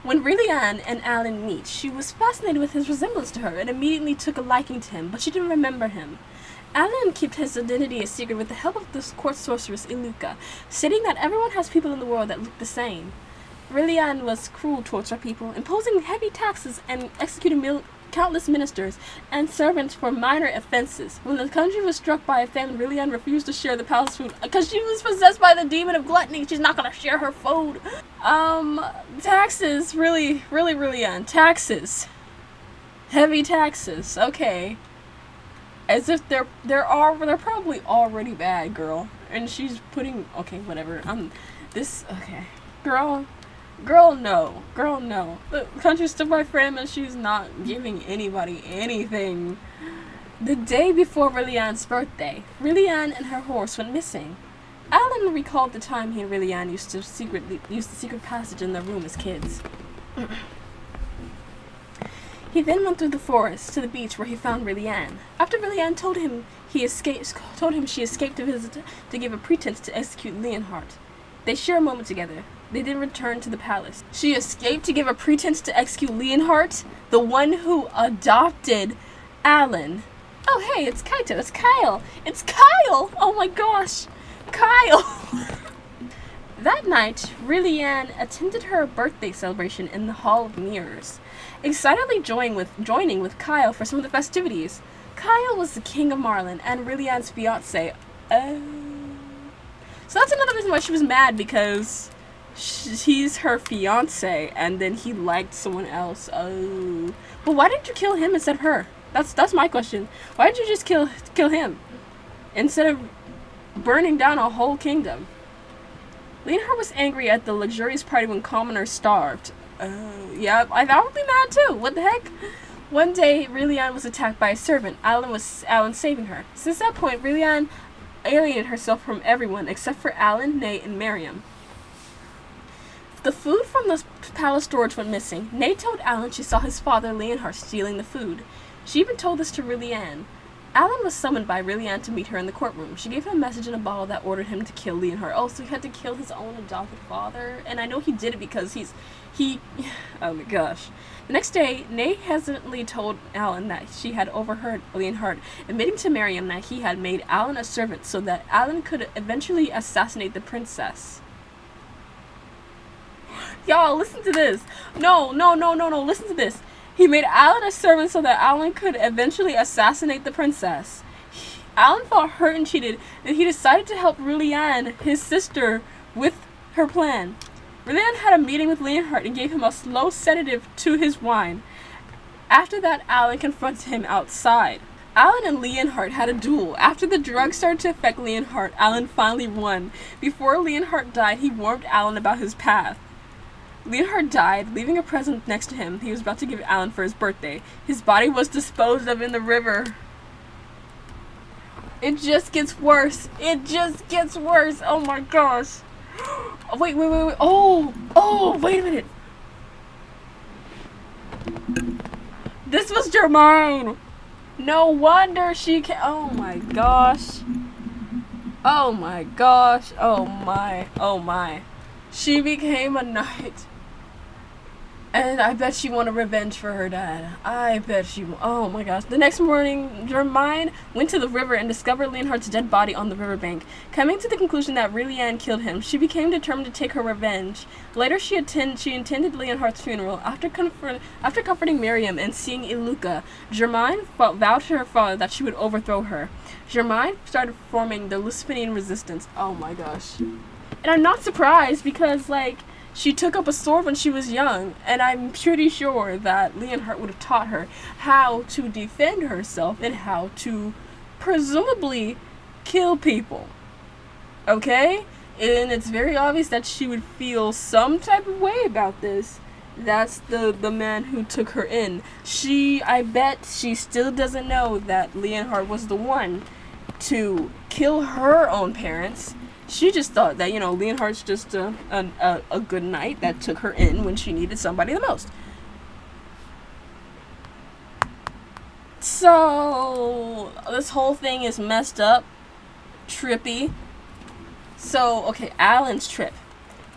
When Liliane and Alan meet, she was fascinated with his resemblance to her and immediately took a liking to him, but she didn't remember him. Alan kept his identity a secret with the help of the court sorceress Iluka, stating that everyone has people in the world that look the same. Liliane was cruel towards her people, imposing heavy taxes and executing countless ministers and servants for minor offenses. When the country was struck by a famine, Liliane refused to share the palace food because she was possessed by the demon of gluttony. She's not gonna share her food. Taxes, really, Liliane. Taxes. Heavy taxes. Okay. As if they're probably already bad, girl. And she's putting, okay, whatever. Okay. Girl, no. The country's still my friend, and she's not giving anybody anything. The day before Liliane's birthday, Liliane and her horse went missing. Alan recalled the time he and Liliane used the secret passage in their room as kids. He then went through the forest to the beach where he found Liliane. After Liliane told him she escaped to give a pretense to execute Leonhardt. They share a moment together. They then return to the palace. She escaped to give a pretense to execute Leonhardt, the one who adopted Alan. Oh hey, it's Kaito. It's Kyle. It's Kyle! Oh my gosh. Kyle! That night, Liliane attended her birthday celebration in the Hall of Mirrors, excitedly joining with Kyle for some of the festivities. Kyle was the king of Marlin and Liliane's fiancé. So that's another reason why she was mad, because he's her fiancé and then he liked someone else. Oh. But why didn't you kill him instead of her? That's my question. Why did you just kill him instead of burning down a whole kingdom? Leonhardt was angry at the luxurious party when commoners starved. Yeah, I would be mad too. What the heck? One day, Liliane was attacked by a servant. Alan saving her. Since that point, Liliane alienated herself from everyone except for Alan, Nate, and Miriam. The food from the palace storage went missing. Nate told Alan she saw his father, Leonhardt, stealing the food. She even told this to Liliane. Alan was summoned by Rillian to meet her in the courtroom. She gave him a message in a bottle that ordered him to kill Leonhart. Oh, so he had to kill his own adopted father? And I know he did it because he... Oh my gosh. The next day, Nay hesitantly told Alan that she had overheard Leonhart admitting to Miriam that he had made Alan a servant so that Alan could eventually assassinate the princess. Y'all, listen to this. No, listen to this. He made Alan a servant so that Alan could eventually assassinate the princess. Alan felt hurt and cheated, and he decided to help Rillian, his sister, with her plan. Rillian had a meeting with Leonhart and gave him a slow sedative to his wine. After that, Alan confronted him outside. Alan and Leonhart had a duel. After the drug started to affect Leonhart, Alan finally won. Before Leonhart died, he warned Alan about his path. Leonhart died, leaving a present next to him he was about to give Alan for his birthday. His body was disposed of in the river. It just gets worse. It just gets worse. Oh my gosh. Wait. Oh, wait a minute. This was Germaine. No wonder she can. Oh my gosh. Oh my gosh. Oh my. She became a knight. And I bet she wanted revenge for her dad. I bet she... Oh my gosh. The next morning, Germaine went to the river and discovered Leonhart's dead body on the riverbank. Coming to the conclusion that Rillian killed him, she became determined to take her revenge. Later, she attended Leonhart's funeral. After comforting Miriam and seeing Iluka, Germaine vowed to her father that she would overthrow her. Germaine started forming the Lucifinian resistance. Oh my gosh. And I'm not surprised because, like... She took up a sword when she was young, and I'm pretty sure that Leonhart would have taught her how to defend herself and how to presumably kill people. Okay? And it's very obvious that she would feel some type of way about this. That's the man who took her in. I bet she still doesn't know that Leonhart was the one to kill her own parents. She just thought that, Leonhart's just a good knight that took her in when she needed somebody the most. So, this whole thing is messed up. Trippy. So, okay, Alan's trip.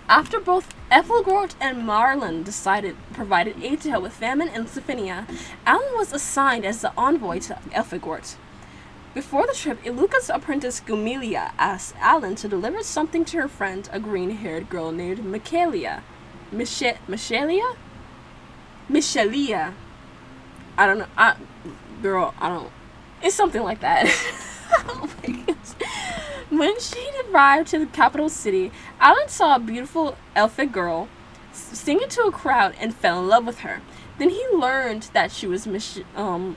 After both Ethelgort and Marlon provided aid to help with famine in Lucifinia, Alan was assigned as the envoy to Ethelgort. Before the trip, Iluka's apprentice Gumilia asked Alan to deliver something to her friend, a green-haired girl named Michaelia. Michaelia? I don't know. I don't. It's something like that. Oh my gosh. When she arrived to the capital city, Alan saw a beautiful elfic girl singing to a crowd and fell in love with her. Then he learned that she was Michaelia.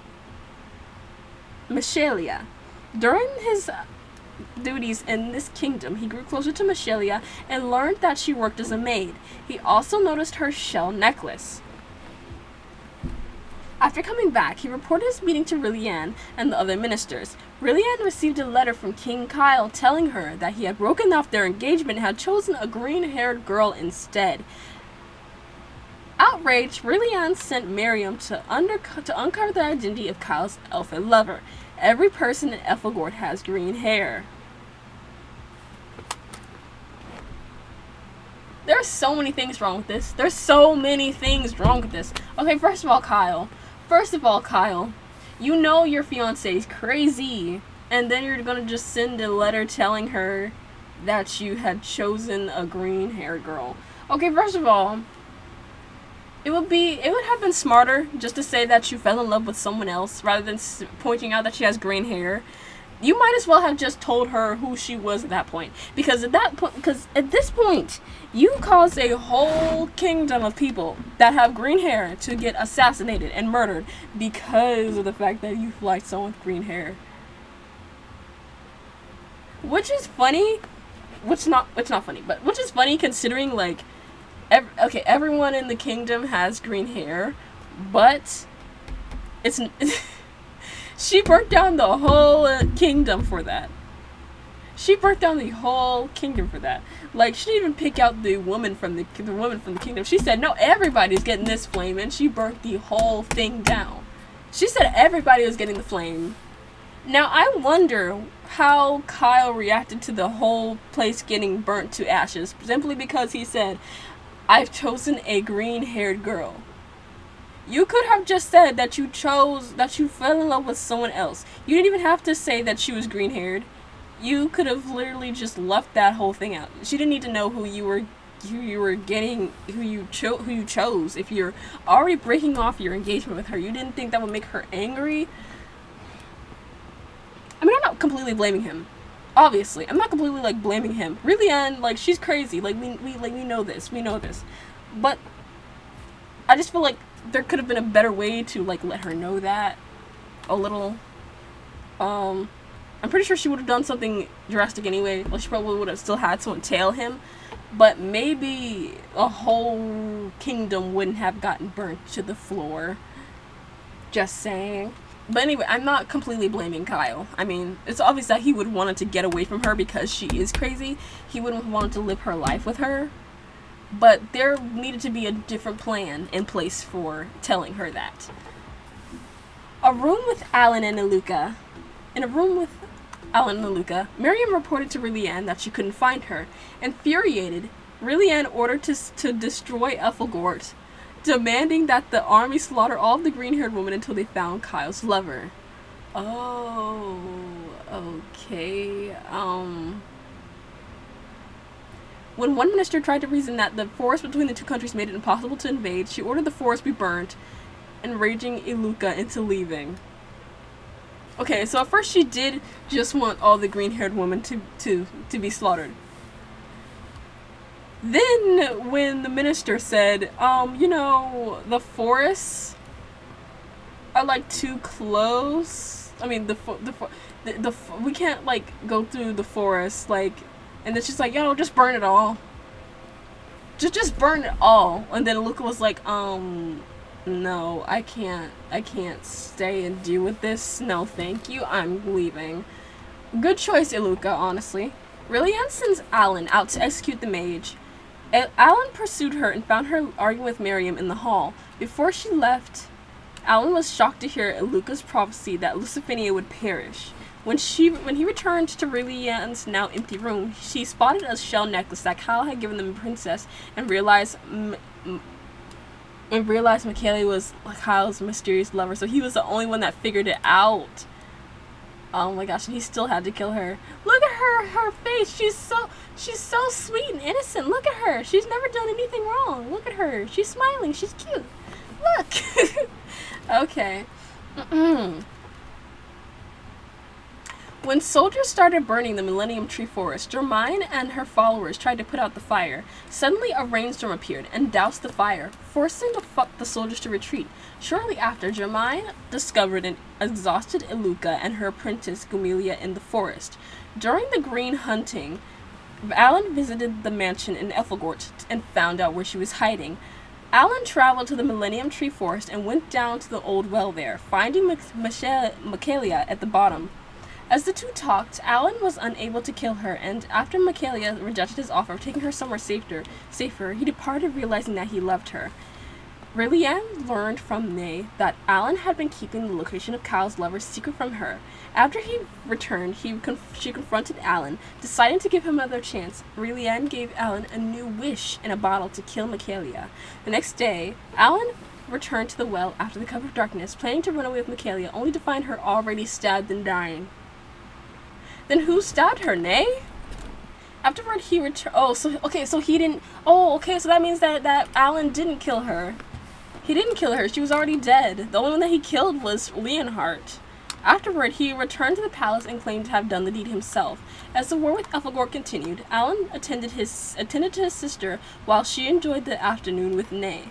During his duties in this kingdom, he grew closer to Michaelia and learned that she worked as a maid. He also noticed her shell necklace. After coming back, he reported his meeting to Rillian and the other ministers. Rillian received a letter from King Kyle telling her that he had broken off their engagement and had chosen a green-haired girl instead. Outraged, Rillian sent Miriam to uncover the identity of Kyle's elfin lover. Every person in Ethelgort has green hair. There's so many things wrong with this. Okay, first of all, Kyle, you know your fiancé is crazy. And then you're gonna just send a letter telling her that you had chosen a green-haired girl. Okay, first of all, it would have been smarter just to say that you fell in love with someone else rather than pointing out that she has green hair. You might as well have just told her who she was at that point. Because at this point, you caused a whole kingdom of people that have green hair to get assassinated and murdered because of the fact that you liked someone with green hair. Which is funny. It's not funny, but which is funny considering, like, everyone in the kingdom has green hair, but she burnt down the whole kingdom for that. Like, she didn't even pick out the woman from the kingdom. She said, no, everybody's getting this flame, and she burnt the whole thing down. She said everybody was getting the flame. Now, I wonder how Kyle reacted to the whole place getting burnt to ashes, simply because he said, I've chosen a green-haired girl. You could have just said that you fell in love with someone else. You didn't even have to say that she was green-haired. You could have literally just left that whole thing out. She didn't need to know who you were getting, who you chose. If you're already breaking off your engagement with her, you didn't think that would make her angry. I mean, I'm not completely blaming him. Obviously, I'm not completely like blaming him. Really, and like she's crazy. Like we know this. We know this. But I just feel like there could have been a better way to like let her know that a little. I'm pretty sure she would have done something drastic anyway. Well, she probably would have still had to entail him, but maybe a whole kingdom wouldn't have gotten burnt to the floor. Just saying. But anyway, I'm not completely blaming Kyle. I mean, it's obvious that he would wanted to get away from her because she is crazy. He wouldn't have wanted to live her life with her. But there needed to be a different plan in place for telling her that. A room with Alan and Iluka. In a room with Alan and Iluka, Miriam reported to Rillian that she couldn't find her. Infuriated, Rillian ordered to destroy Ethelgort, demanding that the army slaughter all of the green-haired women until they found Kyle's lover. Oh, okay. When one minister tried to reason that the forest between the two countries made it impossible to invade, she ordered the forest be burnt, enraging Iluka into leaving. Okay, so at first she did just want all the green-haired women to be slaughtered. Then, when the minister said, you know, the forests are like too close. I mean, we can't like go through the forest, like, and it's just like, yo, just burn it all. Just burn it all. And then Luca was like, no, I can't stay and deal with this. No, thank you. I'm leaving. Good choice, Iluka, honestly. Rillian sends Alan out to execute the mage. Alan pursued her and found her arguing with Miriam in the hall. Before she left, Alan was shocked to hear Iluka's prophecy that Lucifenia would perish. When he returned to Rillian's now empty room, she spotted a shell necklace that Kyle had given the princess and realized Michaela was Kyle's mysterious lover. So he was the only one that figured it out. Oh my gosh, and he still had to kill her. Look at her face. She's so sweet and innocent. Look at her. She's never done anything wrong. Look at her. She's smiling. She's cute. Look. Okay. When soldiers started burning the Millennium Tree Forest, Jermaine and her followers tried to put out the fire. Suddenly, a rainstorm appeared and doused the fire, forcing the soldiers to retreat. Shortly after, Jermaine discovered an exhausted Iluka and her apprentice Gumilia in the forest. During the green hunting, Alan visited the mansion in Ethelgort and found out where she was hiding. Alan traveled to the Millennium Tree Forest and went down to the old well there, finding Michaela at the bottom. As the two talked, Alan was unable to kill her, and after Michaela rejected his offer of taking her somewhere safer, he departed, realizing that he loved her. Rillian learned from Nay that Alan had been keeping the location of Kyle's lover secret from her. After he returned, she confronted Alan, deciding to give him another chance. Rillian gave Alan a new wish in a bottle to kill Michaela. The next day, Alan returned to the well after the cover of darkness, planning to run away with Michaela, only to find her already stabbed and dying. Then who stabbed her, Nay? Afterward, he returned. So he didn't. So that means that Alan didn't kill her. He didn't kill her. She was already dead. The only one that he killed was Leonhardt. Afterward, he returned to the palace and claimed to have done the deed himself. As the war with Ethelgort continued, Alan attended to his sister while she enjoyed the afternoon with Nay.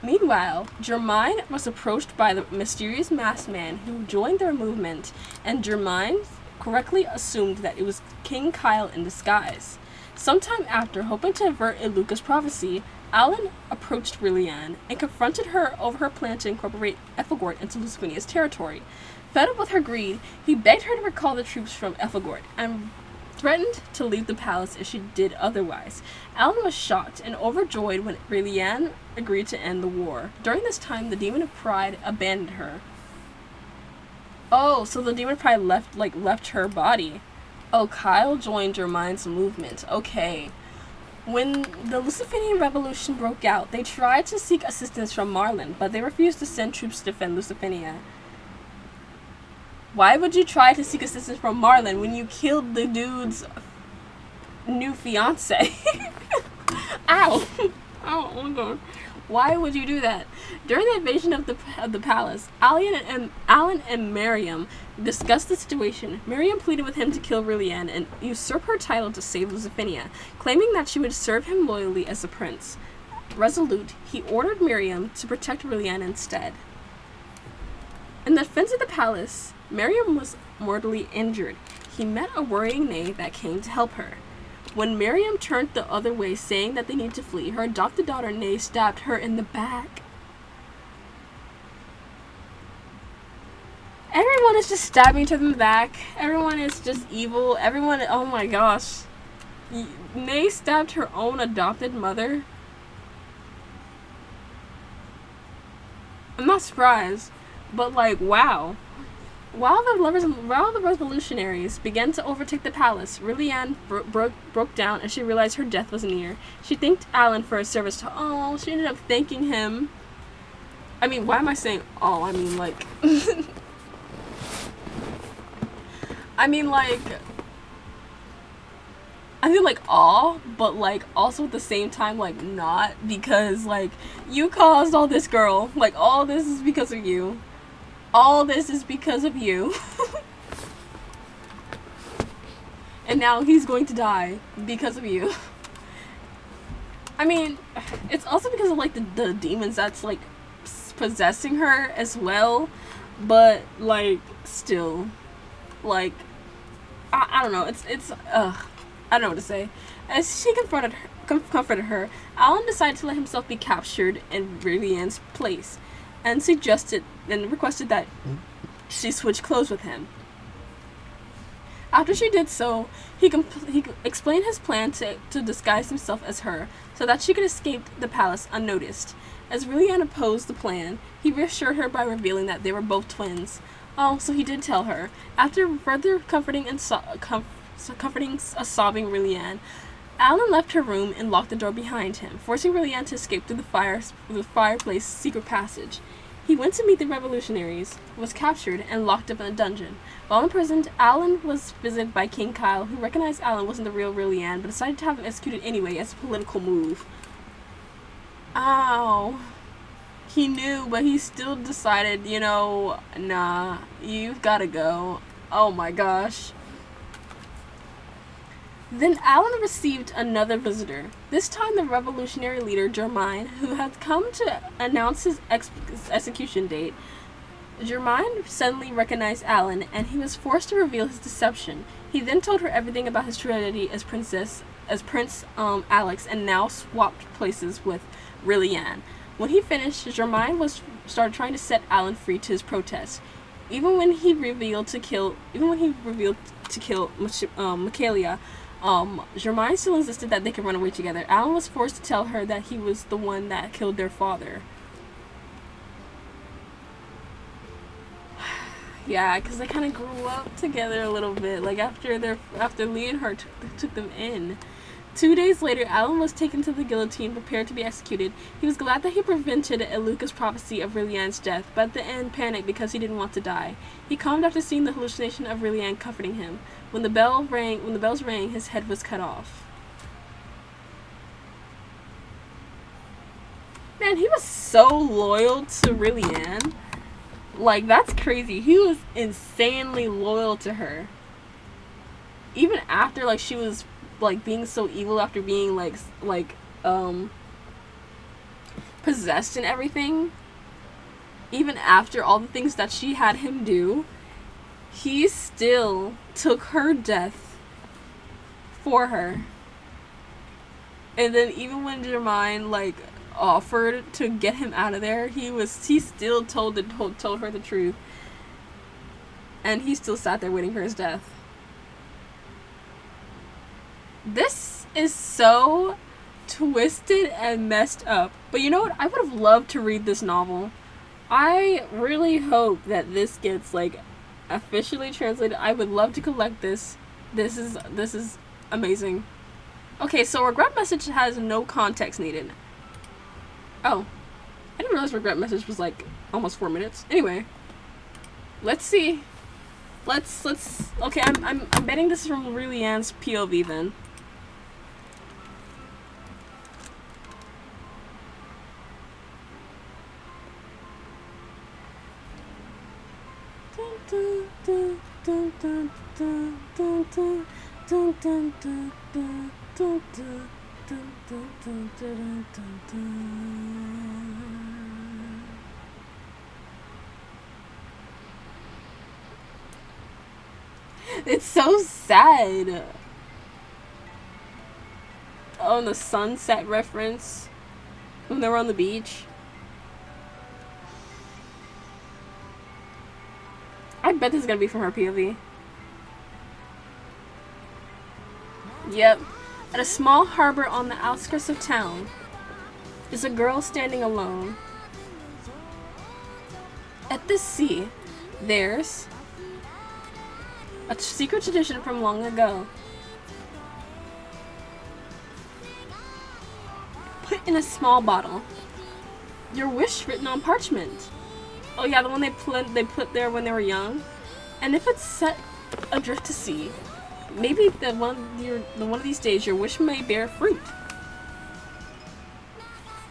Meanwhile, Jermaine was approached by the mysterious masked man who joined their movement, and Jermaine correctly assumed that it was King Kyle in disguise. Sometime after, hoping to avert Iluka's prophecy, Alan approached Rillian and confronted her over her plan to incorporate Ethelgort into Lucifinia's territory. Fed up with her greed, he begged her to recall the troops from Ethelgort and threatened to leave the palace if she did otherwise. Alan was shocked and overjoyed when Rillian agreed to end the war. During this time, the demon of pride abandoned her. Oh, so the demon probably left her body. Oh, Kyle joined Jermaine's movement. Okay. When the Lucifinian Revolution broke out, they tried to seek assistance from Marlin, but they refused to send troops to defend Lucifinia. Why would you try to seek assistance from Marlin when you killed the dude's new fiance? Ow! Oh my god. Why would you do that? During the invasion of the palace, Alan and Miriam discussed the situation. Miriam pleaded with him to kill Rillian and usurp her title to save Lucifinia, claiming that she would serve him loyally as a prince. Resolute, he ordered Miriam to protect Rillian instead. In the defense of the palace, Miriam was mortally injured. He met a worrying knave that came to help her. When Miriam turned the other way, saying that they need to flee, her adopted daughter, Nay, stabbed her in the back. Everyone is just stabbing each other in the back. Everyone is just evil. Everyone, oh my gosh. Nay stabbed her own adopted mother. I'm not surprised, but like, wow. While the revolutionaries began to overtake the palace, Rillian broke down and she realized her death was near. She thanked Alan for his service to she ended up thanking him. I mean, why am I saying I mean, like... I mean, like... I feel like but like also at the same time like not, because like you caused all this, girl. Like all this is because of you. All this is because of you. And now he's going to die because of you. I mean, it's also because of like the demons that's like possessing her as well. But like still, like I don't know. It's I don't know what to say. As she comforted her, Alan decided to let himself be captured in Rillian's place, and requested that she switch clothes with him. After she did so, he explained his plan to disguise himself as her, so that she could escape the palace unnoticed. As Rillian opposed the plan, he reassured her by revealing that they were both twins. Oh, so he did tell her. After further comforting a sobbing Rillian, Alan left her room and locked the door behind him, forcing Rillian to escape through the fireplace secret passage. He went to meet the revolutionaries, was captured, and locked up in a dungeon. While imprisoned, Alan was visited by King Kyle, who recognized Alan wasn't the real Rillian, but decided to have him executed anyway as a political move. Ow. He knew, but he still decided, nah, you've gotta go. Oh my gosh. Then Alan received another visitor, this time the revolutionary leader Jermaine, who had come to announce his execution date. Jermaine suddenly recognized Alan, and he was forced to reveal his deception. He then told her everything about his true identity as Prince Alex, and now swapped places with Rillian. When he finished, Jermaine started trying to set Alan free to his protest. Even when he revealed to kill Michaelia, Jermaine still insisted that they could run away together. Alan was forced to tell her that he was the one that killed their father. Yeah, because they kind of grew up together a little bit. Like after Lee and her took them in. 2 days later, Alan was taken to the guillotine, prepared to be executed. He was glad that he prevented Eluca's prophecy of Rillian's death, but at the end panicked because he didn't want to die. He calmed after seeing the hallucination of Rillian comforting him. When the bells rang, his head was cut off. Man, he was so loyal to Rillian. Like, that's crazy. He was insanely loyal to her. Even after, like, she was, like, being so evil after being, possessed and everything. Even after all the things that she had him do, he still took her death for her. And then even when Jermaine, like, offered to get him out of there, he still told her the truth. And he still sat there waiting for his death. This is so twisted and messed up. But you know what? I would have loved to read this novel. I really hope that this gets, like, Officially translated. I would love to collect this. This is amazing. Okay, so regret message has no context needed. Oh, I didn't realize regret message was like almost 4 minutes. Anyway, let's see. Let's. Okay, I'm betting this is from Lilianne's POV then. It's so sad. Oh, and the sunset reference when they were on the beach. I bet this is gonna be from her POV. Yep. At a small harbor on the outskirts of town is a girl standing alone. At this sea, there's a secret tradition from long ago. Put in a small bottle. Your wish written on parchment. Oh yeah, the one they put there when they were young. And if it's set adrift to sea, maybe one of these days your wish may bear fruit.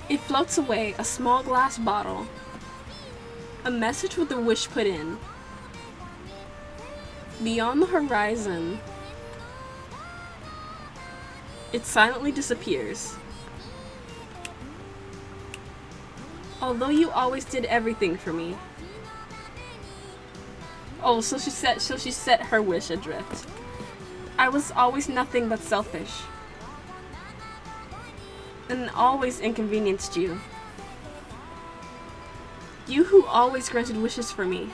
It floats away, a small glass bottle. A message with the wish put in. Beyond the horizon, it silently disappears. Although you always did everything for me. Oh, so she set her wish adrift. I was always nothing but selfish. And always inconvenienced you. You who always granted wishes for me.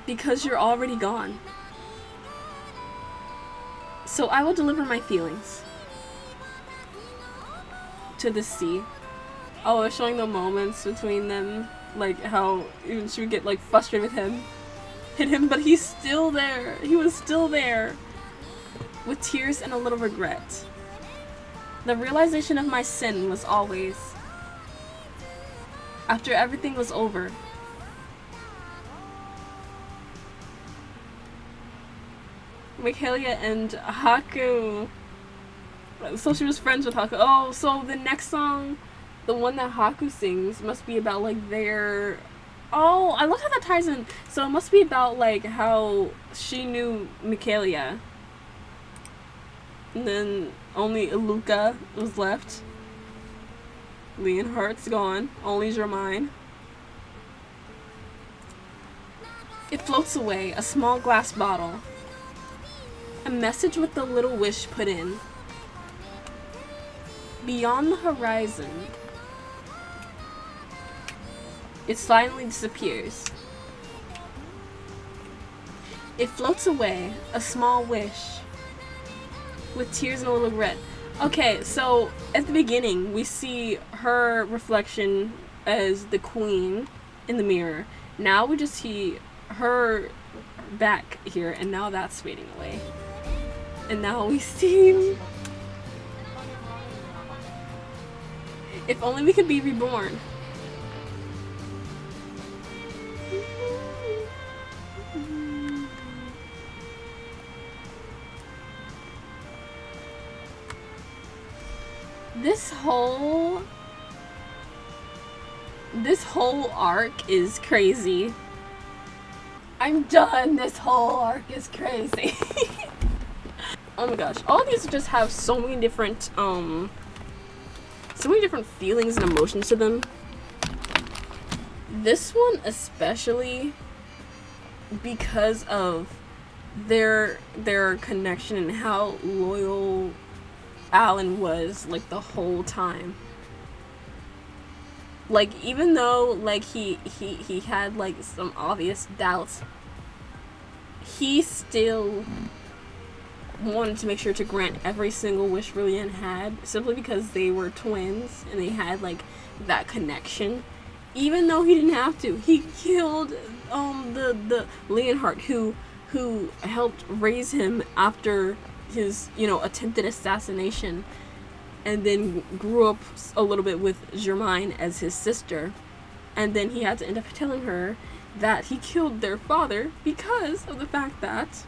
Because you're already gone. So I will deliver my feelings to the sea. Oh, it's showing the moments between them, like how even she would get like frustrated with him, hit him, but he's still there. He was still there, with tears and a little regret. The realization of my sin was always, after everything was over. Michaelia and Haku. So she was friends with Haku. Oh, so the next song, the one that Haku sings, must be about like their... Oh, I love how that ties in. So it must be about like how she knew Michaelia. And then only Iluka was left. Leonhardt's gone. Only's your mine. It floats away, a small glass bottle. A message with the little wish put in. Beyond the horizon, it silently disappears. It floats away, a small wish, with tears and a little regret. Okay, so at the beginning, we see her reflection as the queen in the mirror. Now we just see her back here, and now that's fading away. And now we see... If only we could be reborn. This whole arc is crazy. I'm done. This whole arc is crazy. Oh my gosh. All of these just have so many different feelings and emotions to them. This one especially, because of their connection and how loyal Alan was like the whole time. Like, even though like he had like some obvious doubts, he still wanted to make sure to grant every single wish Lilianne had, simply because they were twins and they had like that connection. even though he didn't have to. He killed the Leonhardt who helped raise him after his, you know, attempted assassination, and then grew up a little bit with Germaine as his sister, and then he had to end up telling her that he killed their father because of the fact that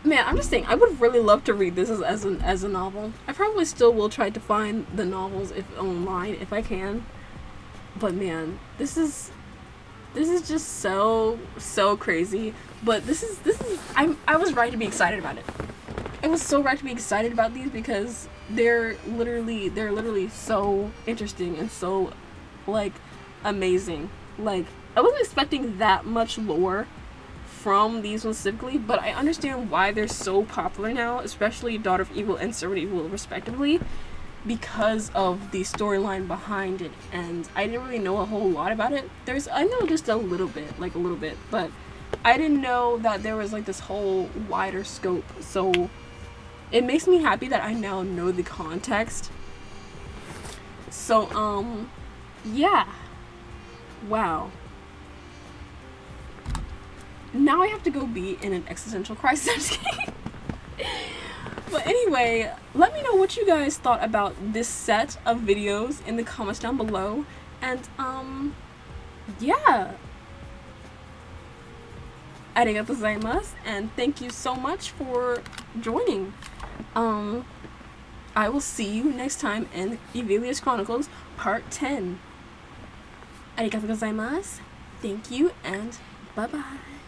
man, I'm just saying, I would really love to read this as a novel. I probably still will try to find the novels if online if I can. But man, this is just so crazy. But this is I was right to be excited about it. I was so right to be excited about these because they're literally so interesting and so like amazing. Like, I wasn't expecting that much lore from these ones specifically, but I understand why they're so popular now, especially Daughter of Evil and Servant of Evil respectively, because of the storyline behind it. And I didn't really know a whole lot about it. I know just a little bit, but I didn't know that there was like this whole wider scope. So it makes me happy that I now know the context. So yeah, wow. Now I have to go be in an existential crisis. But anyway, let me know what you guys thought about this set of videos in the comments down below. And yeah. Arigatou gozaimasu, and thank you so much for joining. I will see you next time in Evilius Chronicles Part 10. Arigatou gozaimasu. Thank you, and bye-bye.